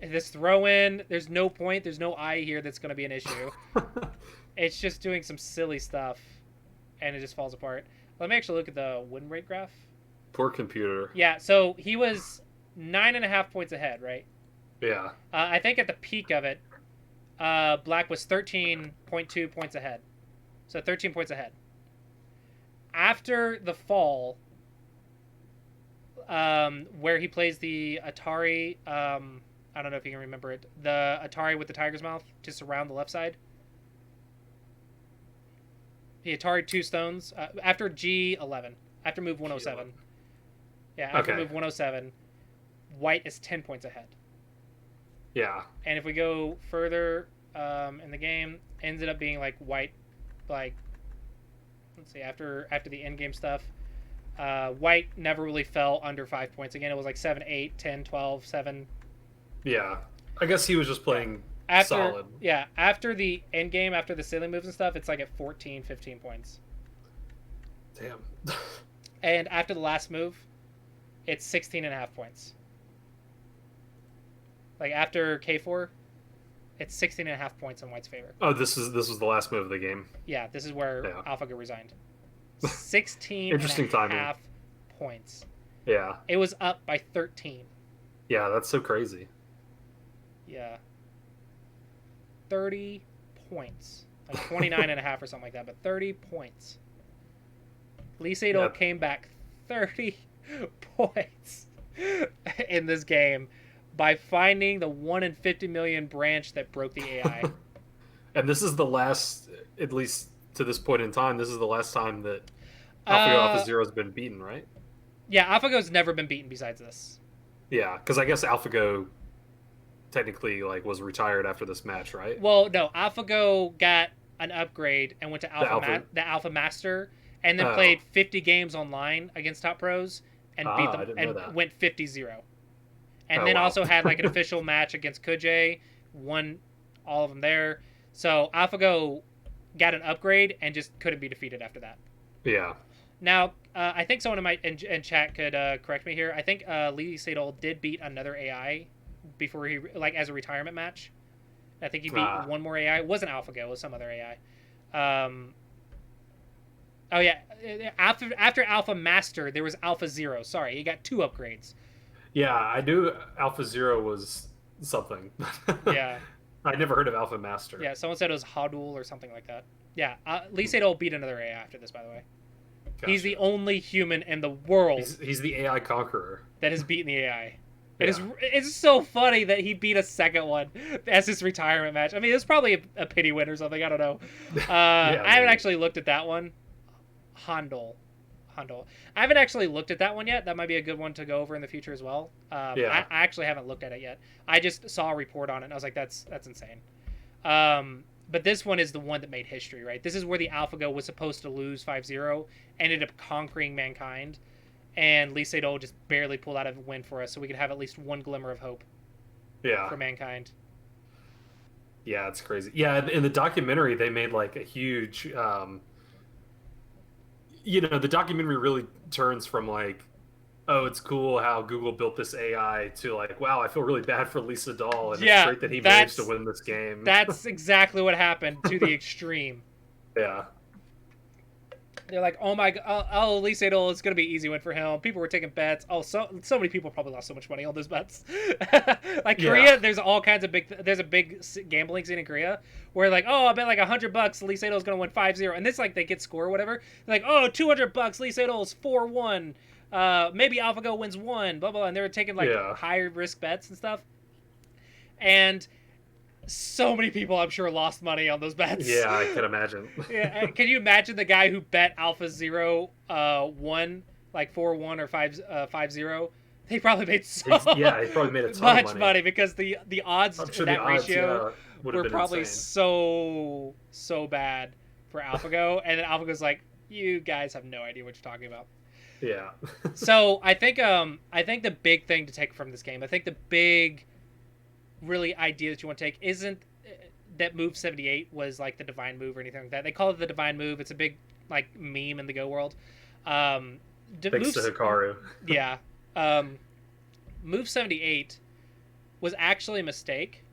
This throw in, there's no point. There's no eye here that's going to be an issue. It's just doing some silly stuff, and it just falls apart. Let me actually look at the win rate graph. Poor computer. Yeah, so he was 9.5 points ahead, right? Yeah. I think at the peak of it, Black was 13.2 points ahead. So 13 points ahead. After the fall, where he plays the Atari, I don't know if you can remember it, the Atari with the tiger's mouth to surround the left side. The Atari 2 stones, after G11, after move 107. G11. Yeah, after move 107, White is 10 points ahead. Yeah. And if we go further in the game, ended up being like White, like, let's see, after the end game stuff, White never really fell under 5 points. Again, it was like 7, 8, 10, 12, 7. Yeah. I guess he was just Yeah. playing After solid. yeah, after the end game, after the ceiling moves and stuff, it's like at 14, 15 points. Damn. And after the last move, it's 16 and a half points. Like after K4, it's 16 and a half points in White's favor. Oh, this was the last move of the game. Yeah, this is where Yeah. AlphaGo resigned. 16 Interesting and a timing. half points. Yeah. It was up by 13. Yeah, that's so crazy. Yeah. 30 points. Like 29 and a half or something like that, but 30 points. Lee Sedol Yeah. came back 30 points in this game by finding the 1 in 50 million branch that broke the AI. And this is the last, at least to this point in time, this is the last time that AlphaGo AlphaZero has been beaten, right? Yeah, AlphaGo's never been beaten besides this. Yeah, because I guess AlphaGo technically like was retired after this match, right? Well, no, AlphaGo got an upgrade and went to the Alpha Master, and then played 50 games online against top pros and beat them and went 50-0. And then also had like an official match against Kujay, won all of them there. So AlphaGo got an upgrade and just couldn't be defeated after that. Yeah. Now, I think someone in chat could correct me here. I think Lee Sedol did beat another AI before he, like, as a retirement match. I think he beat one more AI. It wasn't AlphaGo, it was some other AI. Oh yeah, after Alpha Master, there was AlphaZero. Sorry, he got 2 upgrades. Yeah, I knew AlphaZero was something. Yeah. I never heard of Alpha Master. Yeah, someone said it was Hodul or something like that. Yeah, Lee Sedol beat another AI after this, by the way. Gotcha. He's the only human in the world. He's the AI conqueror that has beaten the AI. It's so funny that he beat a second one as his retirement match. I mean, it's probably a pity win or something. I don't know. I haven't actually looked at that one. Handel. I haven't actually looked at that one yet. That might be a good one to go over in the future as well. I actually haven't looked at it yet. I just saw a report on it, and I was like, that's insane. But this one is the one that made history, right? This is where the AlphaGo was supposed to lose 5-0, ended up conquering Mankind, and Lee Sedol just barely pulled out a win for us, so we could have at least one glimmer of hope for Mankind. Yeah, it's crazy. Yeah, in the documentary, they made like a huge... the documentary really turns from like, oh, it's cool how Google built this AI to like, wow, I feel really bad for Lee Sedol, and it's great that he managed to win this game. That's exactly what happened to the extreme. Yeah. They're like, oh my god, Lee Sedol, it's gonna be an easy win for him. People were taking bets. Oh, so many people probably lost so much money on those bets. Like Korea, there's all kinds of there's a big gambling scene in Korea where like, oh, I bet like $100 Lee Sedol's gonna win 5-0, and this like they get score or whatever. They're like, oh, $200 Lee Sedol's 4-1. Maybe AlphaGo wins 1, blah blah, and they were taking like higher risk bets and stuff. And so many people, I'm sure, lost money on those bets. Yeah, I can imagine. Yeah, can you imagine the guy who bet AlphaZero won like 4-1 or 5-0? He probably made he probably made a ton much of money because the odds in that ratio were probably insane. so bad for AlphaGo, and then AlphaGo's like, you guys have no idea what you're talking about. Yeah. So I think the big thing to take from this game, I think the big really idea that you want to take isn't that move 78 was like the divine move or anything like that. They call it the divine move. It's a big like meme in the Go world. Thanks to Hikaru. Yeah. Move 78 was actually a mistake,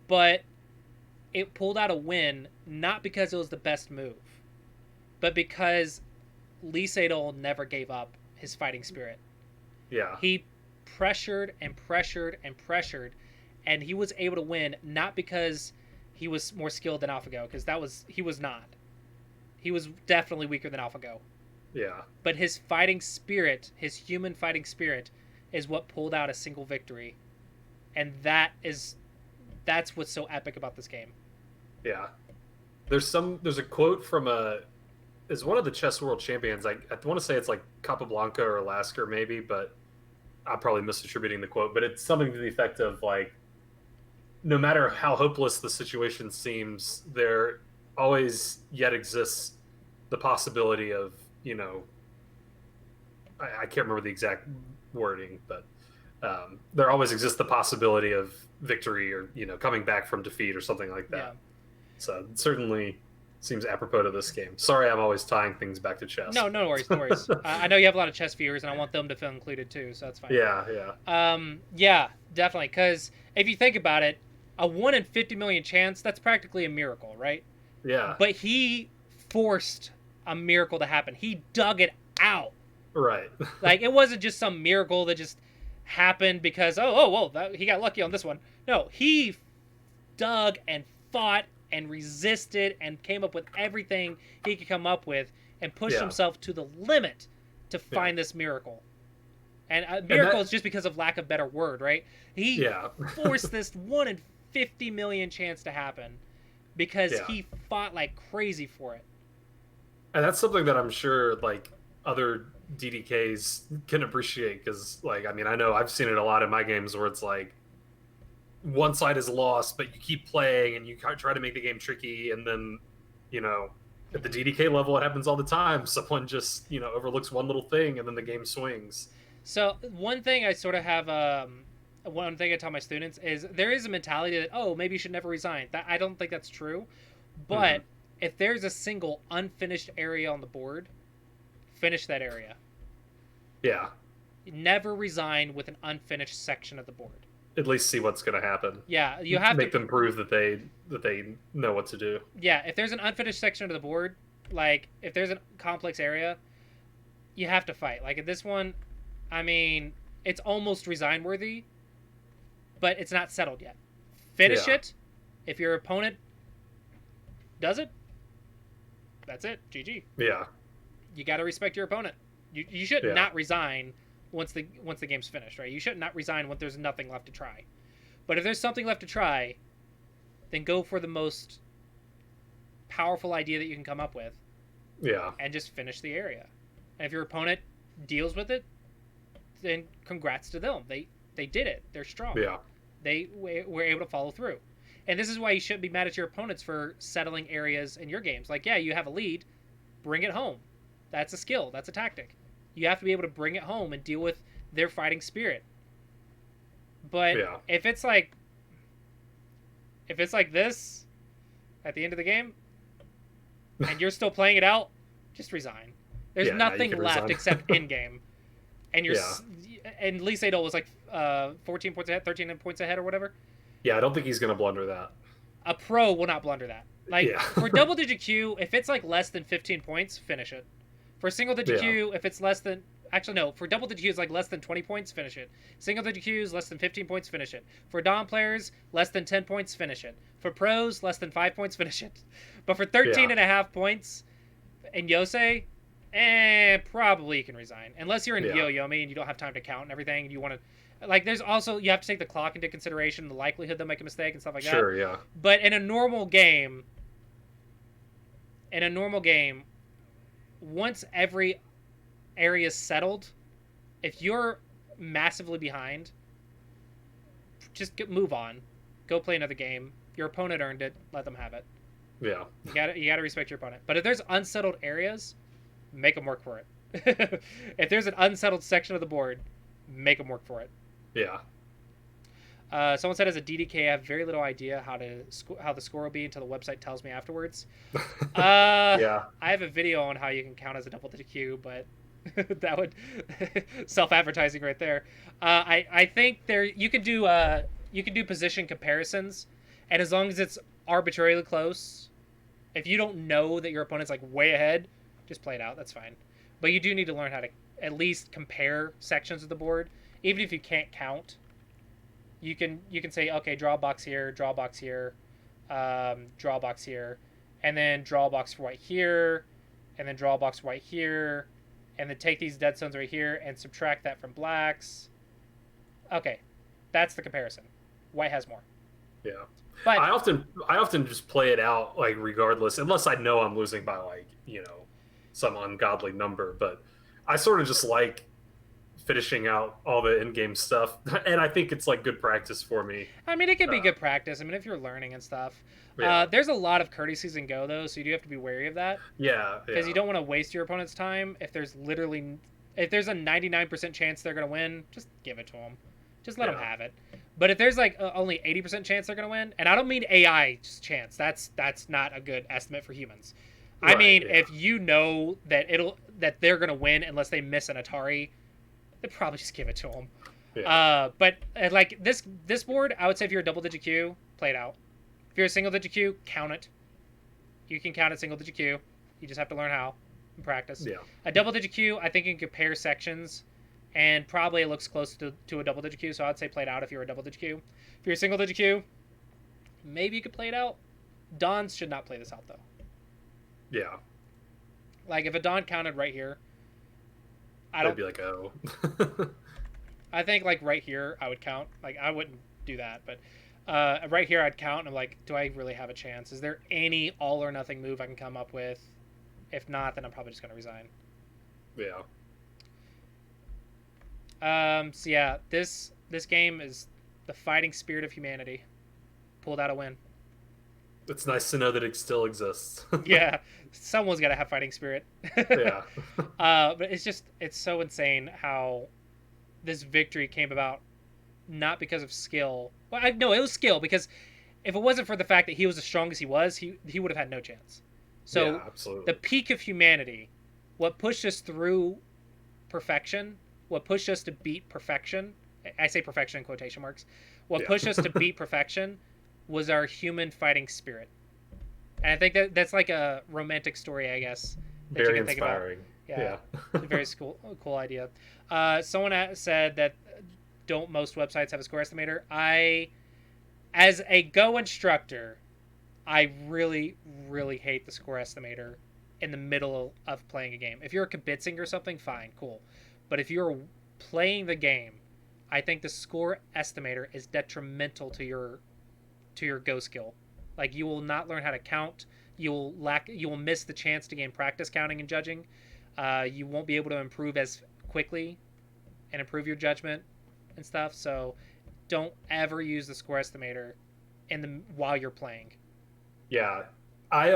but it pulled out a win not because it was the best move, but because Lee Sedol never gave up his fighting spirit. Yeah. He pressured and pressured and pressured, and he was able to win not because he was more skilled than AlphaGo, because he was not. He was definitely weaker than AlphaGo. Yeah. But his fighting spirit, his human fighting spirit, is what pulled out a single victory. And that's what's so epic about this game. Yeah. There's a quote from is one of the chess world champions. I want to say it's like Capablanca or Lasker maybe, but I'm probably misattributing the quote, but it's something to the effect of like, no matter how hopeless the situation seems, there always yet exists the possibility of, I can't remember the exact wording, but there always exists the possibility of victory or coming back from defeat or something like Yeah. that. So it certainly seems apropos to this game. Sorry, I'm always tying things back to chess. No, no worries, no worries. I know you have a lot of chess viewers, and I want them to feel included too, so that's fine. Yeah, yeah. Yeah, definitely. Because if you think about it, a 1 in 50 million chance, that's practically a miracle, right? Yeah. But he forced a miracle to happen. He dug it out. Right. Like, it wasn't just some miracle that just happened because, he got lucky on this one. No, he dug and fought and resisted and came up with everything he could come up with and pushed himself to the limit to find this miracle. And miracle is just because of lack of better word, right? He forced this 1 in 50 million chance to happen because he fought like crazy for it. And that's something that I'm sure like other DDKs can appreciate, because like, I mean, I know I've seen it a lot in my games where it's like one side is lost, but you keep playing and you try to make the game tricky, and then at the DDK level it happens all the time. Someone just overlooks one little thing and then the game swings. So one thing I sort of have one thing I tell my students is there is a mentality that maybe you should never resign. That I don't think that's true, but if there's a single unfinished area on the board, finish that area. Yeah. Never resign with an unfinished section of the board. At least see what's going to happen. Yeah, you have make them prove that they know what to do. Yeah, if there's an unfinished section of the board, like if there's a complex area, you have to fight. Like in this one, I mean, it's almost resign worthy, but it's not settled yet. Finish it. If your opponent does it, that's it. GG. Yeah. You got to respect your opponent. You should not resign once the game's finished, right? You should not resign when there's nothing left to try. But if there's something left to try, then go for the most powerful idea that you can come up with. Yeah. And just finish the area. And if your opponent deals with it, then congrats to them. They did it. They're strong. Yeah. They were able to follow through. And this is why you shouldn't be mad at your opponents for settling areas in your games. Like, yeah, you have a lead. Bring it home. That's a skill. That's a tactic. You have to be able to bring it home and deal with their fighting spirit. But if it's like this at the end of the game and you're still playing it out, just resign. There's nothing left except in game. And and Lee Sedol was like 14 points ahead, 13 points ahead or whatever. Yeah, I don't think he's going to blunder that. A pro will not blunder that. Like for double digit Q, if it's like less than 15 points, finish it. For single digit Q, if it's less than... Actually, no. For double digit Q, it's like less than 20 points, finish it. Single digit Qs, less than 15 points, finish it. For Dom players, less than 10 points, finish it. For pros, less than 5 points, finish it. But for 13 and a half points in Yosei, probably you can resign. Unless you're in Yo-Yomi and you don't have time to count and everything, and you want to... Like, there's also... You have to take the clock into consideration, the likelihood they'll make a mistake and stuff like that. Sure, yeah. But in a normal game... once every area is settled, if you're massively behind, just move on. Go play another game. Your opponent earned it. Let them have it. Yeah. You gotta respect your opponent. But if there's unsettled areas, make them work for it. If there's an unsettled section of the board, make them work for it. Yeah. Someone said as a DDK, I have very little idea how the score will be until the website tells me afterwards. I have a video on how you can count as a double digit Q, but that would self-advertising right there. I think you can do position comparisons, and as long as it's arbitrarily close, if you don't know that your opponent's like way ahead, just play it out. That's fine. But you do need to learn how to at least compare sections of the board, even if you can't count. You can say, okay, draw a box here, draw a box here, draw a box here, and then draw a box for white here, and then draw a box for white here, and then take these dead zones right here and subtract that from blacks. Okay, that's the comparison. White has more. Yeah, but I often just play it out like regardless, unless I know I'm losing by like some ungodly number. But I sort of just like finishing out all the in-game stuff, and I think it's like good practice for me. I mean, it could be good practice. I mean, if you're learning and stuff. There's a lot of courtesies in Go though, so you do have to be wary of that. Yeah, because you don't want to waste your opponent's time if If there's a 99% chance they're gonna win, just give it to them. Just let them Yeah. have it. But if there's like only 80% chance they're gonna win, and I don't mean AI chance. That's not a good estimate for humans. I Right. mean, Yeah. if you know that they're gonna win unless they miss an Atari, then probably just give it to them. Yeah. But like this board, I would say if you're a double digit Q, play it out. If you're a single digit Q, count it. You can count it single digit Q. You just have to learn how and practice. Yeah. A double digit Q, I think you can compare sections, and probably it looks close to a double digit Q. So I'd say play it out if you're a double digit Q. If you're a single digit Q, maybe you could play it out. Dons should not play this out though. Yeah. Like if a Don counted right here, I They'd don't. be like, oh. I think like right here I would count. Like I wouldn't do that, but right here I'd count. And I'm like, do I really have a chance? Is there any all or nothing move I can come up with? If not, then I'm probably just gonna resign. Yeah. So yeah, this game is the fighting spirit of humanity. Pulled out a win. It's nice to know that it still exists. Yeah, someone's got to have fighting spirit. Yeah. But it's so insane how this victory came about, not because of skill. Well, no, it was skill, because if it wasn't for the fact that he was as strong as he was, he would have had no chance. So Yeah, absolutely. the peak of humanity, what pushed us through perfection, what pushed us to beat perfection. I say perfection in quotation marks. What pushed us to beat perfection was our human fighting spirit. And I think that's like a romantic story, I guess. That Very you can inspiring. Think about. Yeah. It's a very cool idea. Someone said that don't most websites have a score estimator? As a Go instructor, I really, really hate the score estimator in the middle of playing a game. If you're kibitzing or something, fine, cool. But if you're playing the game, I think the score estimator is detrimental to your Go skill. Like you will not learn how to count. You will miss the chance to gain practice counting and judging. You won't be able to improve as quickly and improve your judgment and stuff. So don't ever use the score estimator while you're playing. Yeah. I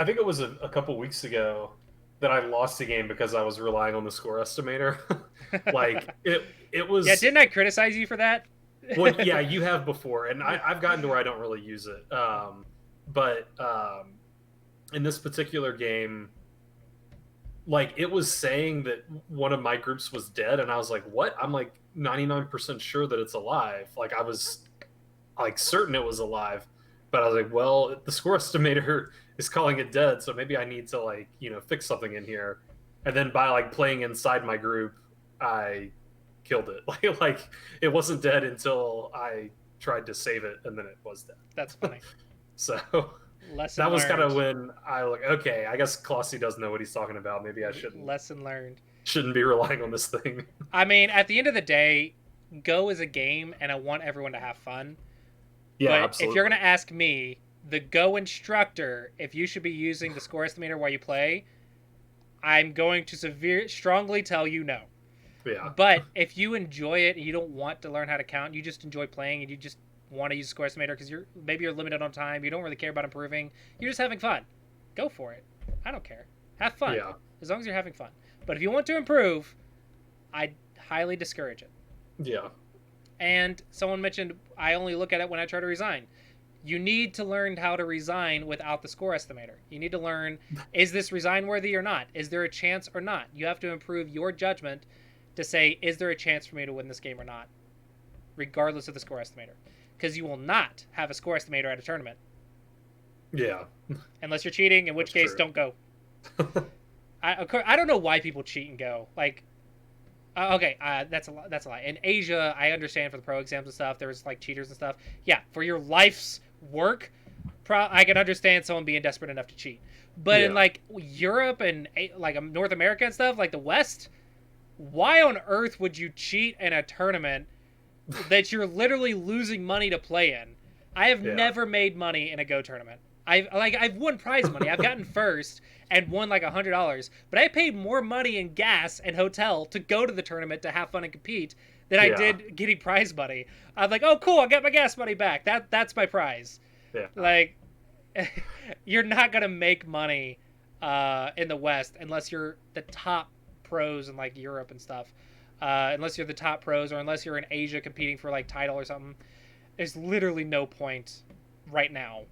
think it was a couple weeks ago that I lost a game because I was relying on the score estimator. Like it was. Yeah, didn't I criticize you for that? Well, yeah, you have before, and I've gotten to where I don't really use it. But in this particular game, like it was saying that one of my groups was dead, and I was like, "What?" I'm like 99% sure that it's alive. Like I was like certain it was alive, but I was like, "Well, the score estimator is calling it dead, so maybe I need to like fix something in here." And then by like playing inside my group, I killed it. Like it wasn't dead until I tried to save it, and then it was dead. That's funny. So Lesson that was learned. kind of when I like, okay, I guess Klossy does know what he's talking about. Maybe I Lesson learned. Shouldn't be relying on this thing. I mean, at the end of the day, Go is a game, and I want everyone to have fun. Yeah, but absolutely. if you're gonna ask me, the Go instructor, if you should be using the score estimator while you play, I'm going to strongly tell you no. Yeah. But if you enjoy it and you don't want to learn how to count, you just enjoy playing and you just want to use a score estimator because maybe you're limited on time, you don't really care about improving, you're just having fun. Go for it. I don't care. Have fun. Yeah. As long as you're having fun. But if you want to improve, I highly discourage it. Yeah. And someone mentioned I only look at it when I try to resign. You need to learn how to resign without the score estimator. You need to learn, is this resign worthy or not? Is there a chance or not? You have to improve your judgment to say, is there a chance for me to win this game or not? Regardless of the score estimator. Because you will not have a score estimator at a tournament. Yeah. Unless you're cheating, in which case, don't go. I don't know why people cheat and go. Like, that's a lie. In Asia, I understand for the pro exams and stuff, there's like cheaters and stuff. Yeah, for your life's work, I can understand someone being desperate enough to cheat. But in like Europe and like North America and stuff, like the West, why on earth would you cheat in a tournament that you're literally losing money to play in? I have never made money in a Go tournament. I've won prize money. I've gotten first and won like $100, but I paid more money in gas and hotel to go to the tournament to have fun and compete than I did getting prize money. I'm like, oh cool, I got my gas money back. That's my prize. Yeah. Like, you're not gonna make money in the West unless you're the top pros in like Europe and stuff. Unless you're the top pros, or unless you're in Asia competing for like title or something, there's literally no point right now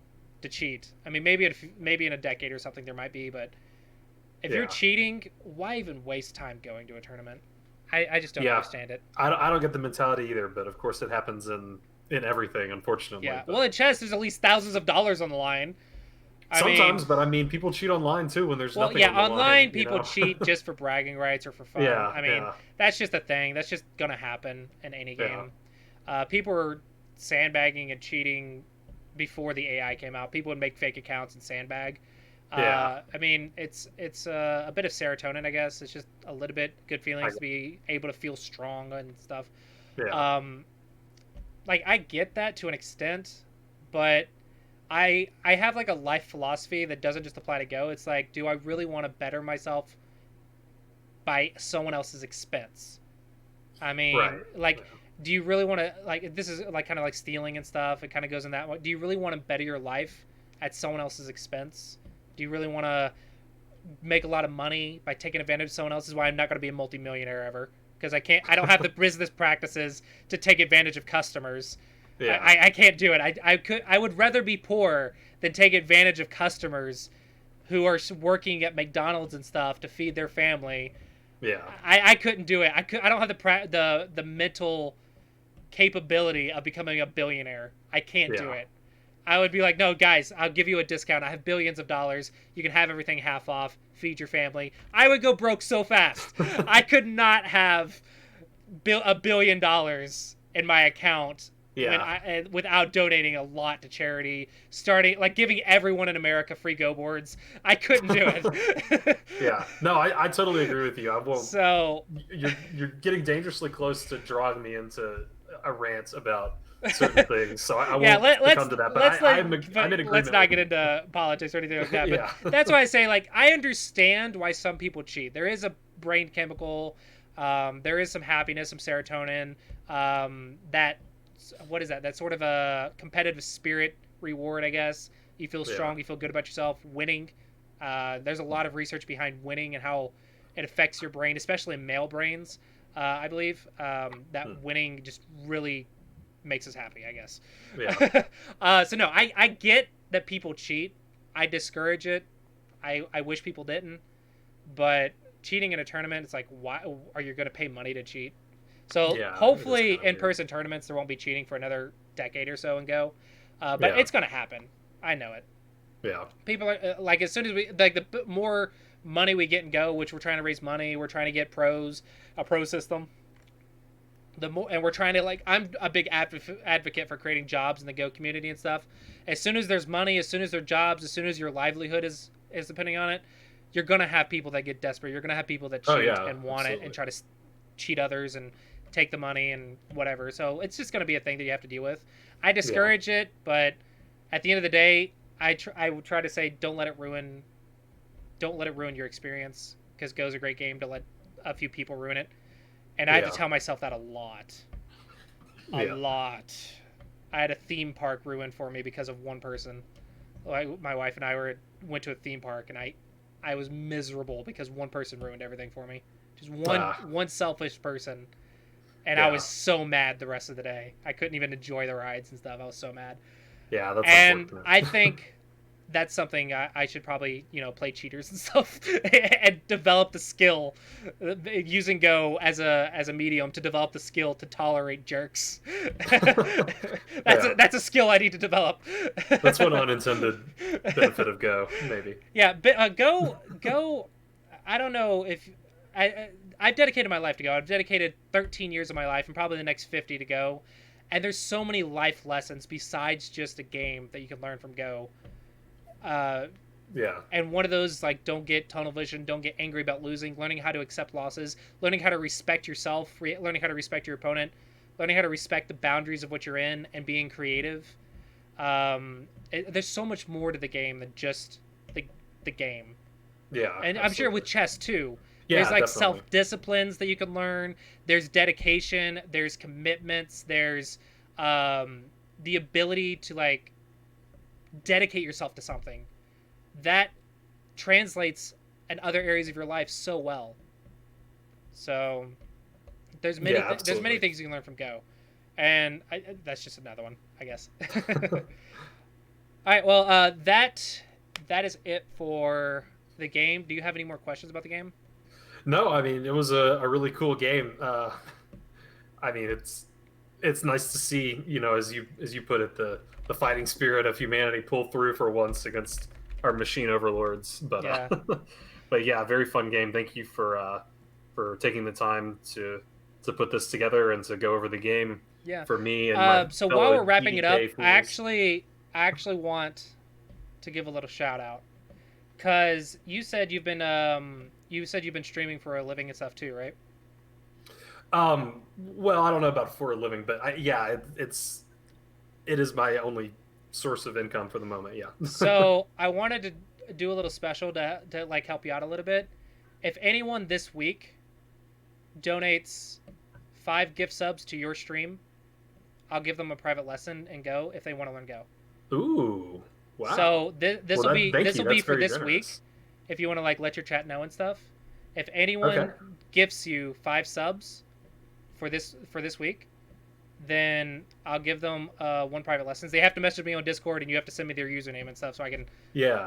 to cheat. I mean, maybe in a decade or something there might be, but if you're cheating, why even waste time going to a tournament? I just don't understand it. I don't get the mentality either, but of course it happens in everything, unfortunately. Yeah. But Well, in chess, there's at least thousands of dollars on the line. Sometimes, but I mean, people cheat online too when there's nothing on the online line, people cheat just for bragging rights or for fun. Yeah, I mean, that's just a thing. That's just gonna happen in any game. People were sandbagging and cheating before the AI came out. People would make fake accounts and sandbag. I mean, it's a bit of serotonin, I guess. It's just a little bit good feelings to be able to feel strong and stuff. Yeah. Like I get that to an extent, but I have like a life philosophy that doesn't just apply to Go. It's like, do I really want to better myself by someone else's expense? I mean, like, do you really want to, like, this is like kind of like stealing and stuff. It kind of goes in that way. Do you really want to better your life at someone else's expense? Do you really want to make a lot of money by taking advantage of someone else? This is why I'm not going to be a multimillionaire ever, because I don't have the business practices to take advantage of customers. Yeah. I can't do it. I would rather be poor than take advantage of customers who are working at McDonald's and stuff to feed their family. Yeah. I couldn't do it. I don't have the mental capability of becoming a billionaire. I can't do it. I would be like, no, guys, I'll give you a discount. I have billions of dollars. You can have everything half off. Feed your family. I would go broke so fast. I could not have $1 billion in my account without donating a lot to charity. Starting like giving everyone in America free Go boards. I couldn't do it. Yeah, no, I totally agree with you. I won't. So you're getting dangerously close to drawing me into a rant about certain things, so I won't come to that. But I'm in agreement. Let's not get into politics or anything like that. But that's why I say, like, I understand why some people cheat. There is a brain chemical, there is some happiness, some serotonin. What is that? That's sort of a competitive spirit reward, I guess. You feel strong, you feel good about yourself. Winning. There's a lot of research behind winning and how it affects your brain, especially in male brains. I believe that winning just really makes us happy, I guess. Yeah. So no, I get that people cheat. I discourage it. I wish people didn't. But cheating in a tournament, it's like, why are you going to pay money to cheat? So hopefully in-person tournaments there won't be cheating for another decade or so and Go. But it's going to happen. I know it. Yeah. People are like, as soon as we like the more money we get in Go, which we're trying to raise money, we're trying to get a pro system. The more, and we're trying to, like, I'm a big advocate for creating jobs in the Go community and stuff. As soon as there's money, as soon as there are jobs, as soon as your livelihood is depending on it, you're gonna have people that get desperate. You're gonna have people that cheat and want it and try to cheat others and take the money and whatever. So it's just gonna be a thing that you have to deal with. I discourage it, but at the end of the day, I would try to say don't let it ruin your experience, because Go's a great game to let a few people ruin it. And I had to tell myself that a lot. A lot. I had a theme park ruined for me because of one person. My wife and I went to a theme park, and I was miserable because one person ruined everything for me. Just one selfish person. And I was so mad the rest of the day. I couldn't even enjoy the rides and stuff. I was so mad. Yeah, that's unfortunate. I think that's something I should probably, play cheaters and stuff and develop the skill, using Go as a medium to develop the skill to tolerate jerks. That's a skill I need to develop. That's one unintended benefit of Go, maybe. Yeah, but Go. I don't know if I've dedicated my life to Go. I've dedicated 13 years of my life and probably the next 50 to Go. And there's so many life lessons besides just a game that you can learn from Go. And one of those is like, don't get tunnel vision, don't get angry about losing, learning how to accept losses, learning how to respect yourself, learning how to respect your opponent, learning how to respect the boundaries of what you're in, and being creative. There's so much more to the game than just the game. Yeah, and absolutely. I'm sure with chess too. Yeah, there's like definitely. self-disciplines that you can learn. There's dedication. There's commitments. There's the ability to like dedicate yourself to something that translates in other areas of your life so well. So there's many things you can learn from Go, and that's just another one, I guess. All right, well, that is it for the game. Do you have any more questions about the game? No, I mean, it was a really cool game. I mean, it's nice to see, as you put it, the fighting spirit of humanity pull through for once against our machine overlords. But yeah. But yeah, very fun game. Thank you for taking the time to put this together and to go over the game. Yeah. For me and my so while we're wrapping it up, fools. I actually want to give a little shout out, because you said you've been streaming for a living and stuff too, right? Well, I don't know about for a living, but it is my only source of income for the moment. Yeah. So I wanted to do a little special to like help you out a little bit. If anyone this week donates 5 gift subs to your stream, I'll give them a private lesson in Go if they want to learn Go. Ooh, wow! So this will be for this generous. week. If you want to like let your chat know and stuff. If anyone gifts you 5 subs for this week, then I'll give them 1 private lessons. They have to message me on Discord, and you have to send me their username and stuff so I can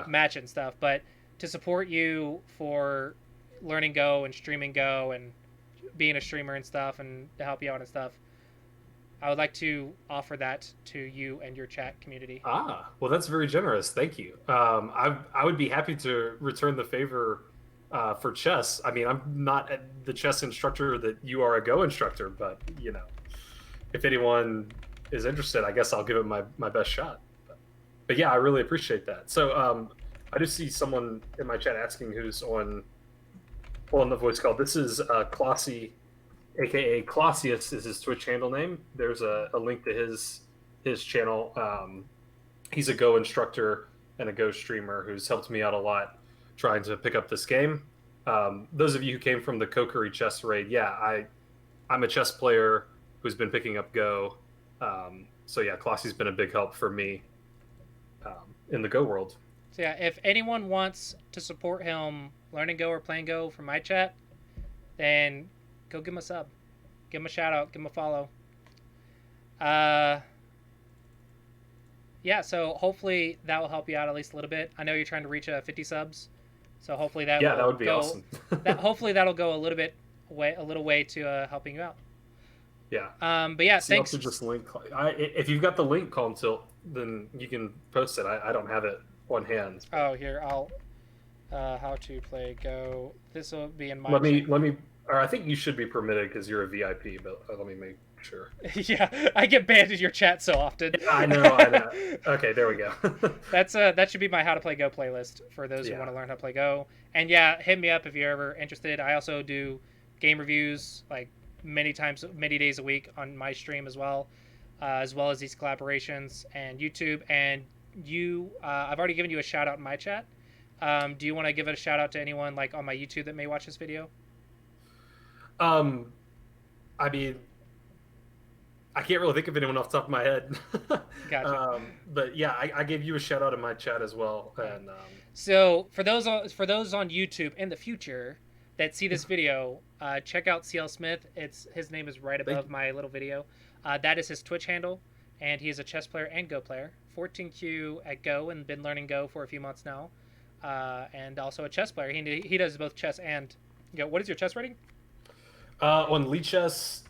match it and stuff. But to support you for learning Go and streaming Go and being a streamer and stuff, and to help you out and stuff, I would like to offer that to you and your chat community. Ah, well, that's very generous. Thank you. I would be happy to return the favor for chess. I mean, I'm not the chess instructor that you are a Go instructor, but if anyone is interested, I guess I'll give it my best shot. But yeah, I really appreciate that. So I just see someone in my chat asking who's on the voice call. This is Classy, aka Clausius is his Twitch handle name. There's a link to his channel. He's a Go instructor and a Go streamer who's helped me out a lot trying to pick up this game. Those of you who came from the Kokiri chess raid, I'm a chess player who's been picking up Go. So yeah, Classy's been a big help for me in the Go world. So yeah, if anyone wants to support him learning Go or playing Go from my chat, then go give him a sub. Give him a shout out. Give him a follow. Yeah, so hopefully that will help you out at least a little bit. I know you're trying to reach 50 subs, so hopefully that would be awesome. Hopefully that'll go a little way to helping you out. Yeah. But yeah, so thanks. Also just link. If you've got the link, Calm Tilt, then you can post it. I don't have it on hand. Oh, here I'll. How to play Go. This will be in my. Let me. Or I think you should be permitted because you're a VIP. But let me make sure. Yeah, I get banned in your chat so often. Yeah, I know. Okay, there we go. That should be my How to Play Go playlist for those who want to learn how to play Go. And yeah, hit me up if you're ever interested. I also do game reviews like many days a week on my stream as well as these collaborations and YouTube. And I've already given you a shout out in my chat. Do you want to give it a shout out to anyone like on my YouTube that may watch this video? I mean, I can't really think of anyone off the top of my head. Gotcha. But yeah, I gave you a shout out in my chat as well. And so for those on YouTube in the future that see this video, check out CL Smith. His name is right above my little video. That is his Twitch handle, and he is a chess player and Go player. 14Q at Go and been learning Go for a few months now, and also a chess player. He does both chess and Go. What is your chess rating? On Lichess,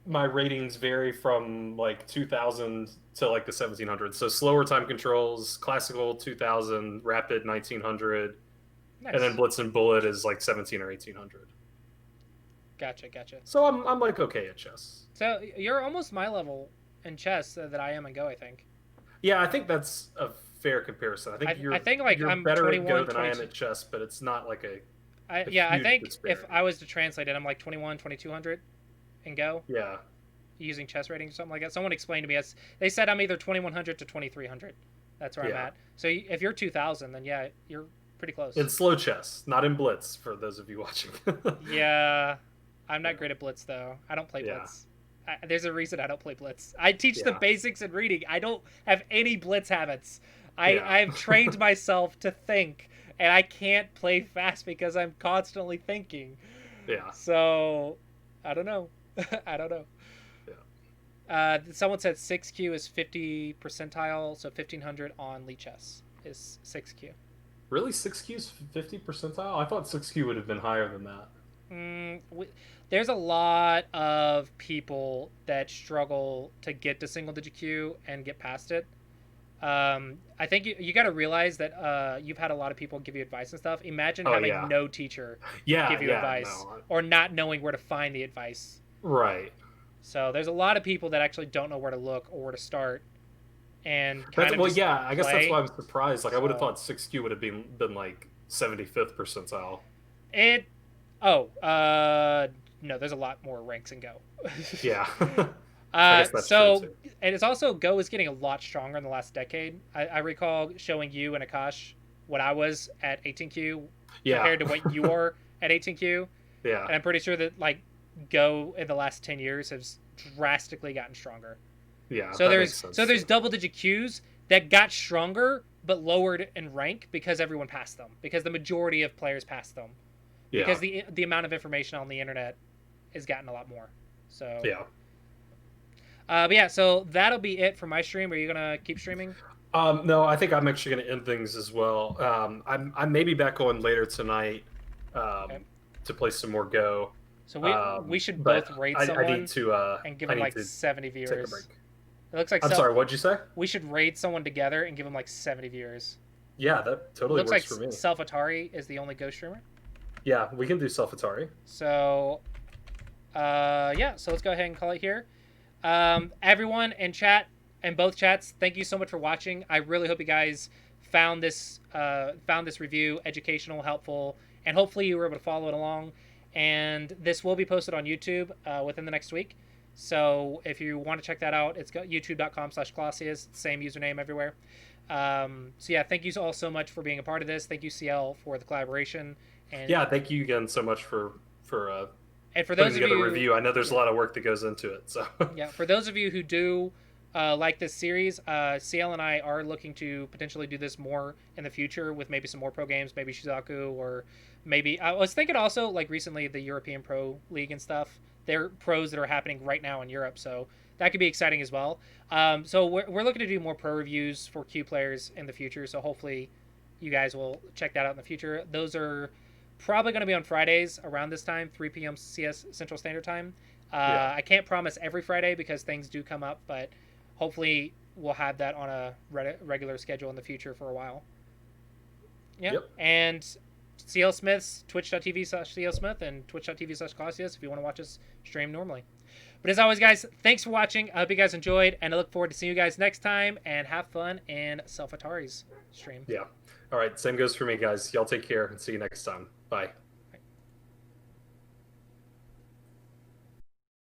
my ratings vary from like 2000 to like the 1700s. So slower time controls, classical 2000, rapid 1900, nice. And then blitz and bullet is like 17 or 1800. Gotcha. So I'm like okay at chess. So you're almost my level in chess that I am in Go, I think. Yeah, I think that's a fair comparison. I think you're I'm better 21, at Go than 22. I am at chess, but it's not like I think disparity. If I was to translate it, I'm like 21, 2200 in Go. Yeah. Using chess ratings or something like that. Someone explained to me, they said I'm either 2100 to 2300. That's where I'm at. So if you're 2000, then yeah, you're pretty close. In slow chess, not in blitz, for those of you watching. Yeah. I'm not great at blitz, though. I don't play blitz. There's a reason I don't play blitz. I teach the basics in reading. I don't have any blitz habits. I've trained myself to think, and I can't play fast because I'm constantly thinking. Yeah. So, I don't know. I don't know. Someone said 6Q is 50 percentile, so 1500 on Lee Chess is 6Q. Really, 6Q's 50 percentile? I thought 6Q would have been higher than that. There's a lot of people that struggle to get to single digit Q and get past it. I think you got to realize that you've had a lot of people give you advice and stuff. Imagine having no teacher give you advice or not knowing where to find the advice. Right. So there's a lot of people that actually don't know where to look or where to start. And I guess that's why I'm surprised. Like I would have thought 6Q would have been like 75th percentile. No, there's a lot more ranks in Go. Yeah. And it's also Go is getting a lot stronger in the last decade. I recall showing you and Akash what I was at 18Q compared to what you are at 18Q. Yeah. And I'm pretty sure that like Go in the last 10 years has drastically gotten stronger. Yeah. So there's double digit Qs that got stronger but lowered in rank because everyone passed them. Because the majority of players passed them. Yeah. Because the amount of information on the internet has gotten a lot more. So yeah. But yeah, so that'll be it for my stream. Are you gonna keep streaming? No, I think I'm actually gonna end things as well. I'm maybe back on later tonight to play some more Go. So we should both rate someone I need to, and give them like 70 viewers. Take a break. It looks like I'm sorry, what'd you say? We should raid someone together and give them like 70 viewers. Yeah, that totally works for me. Looks like Self-Atari is the only Go streamer. Yeah, we can do Self-Atari. So, so let's go ahead and call it here. Everyone in chat and both chats, thank you so much for watching. I really hope you guys found this review educational, helpful, and hopefully you were able to follow it along. And this will be posted on YouTube within the next week. So if you want to check that out, it's youtube.com/Clausius, same username everywhere. So yeah, thank you all so much for being a part of this. Thank you, CL, for the collaboration. And yeah, thank you again so much for and for those putting together a review. I know there's a lot of work that goes into it. So yeah, for those of you who do like this series, CL and I are looking to potentially do this more in the future with maybe some more pro games, maybe Shizaku, or maybe I was thinking also like recently the European Pro League and stuff. There are pros that are happening right now in Europe, so that could be exciting as well. So we're looking to do more pro reviews for Q players in the future, so hopefully you guys will check that out in the future. Those are probably going to be on Fridays around this time, 3 p.m. CS Central Standard Time. I can't promise every Friday because things do come up, but hopefully we'll have that on a regular schedule in the future for a while. Yeah. Yep. And CLSmith's twitch.tv/CLSmith and twitch.tv/Clausius if you want to watch us stream normally. But as always, guys, thanks for watching. I hope you guys enjoyed, and I look forward to seeing you guys next time, and have fun in Self-Atari's stream. Yeah. All right. Same goes for me, guys. Y'all take care and see you next time. Bye.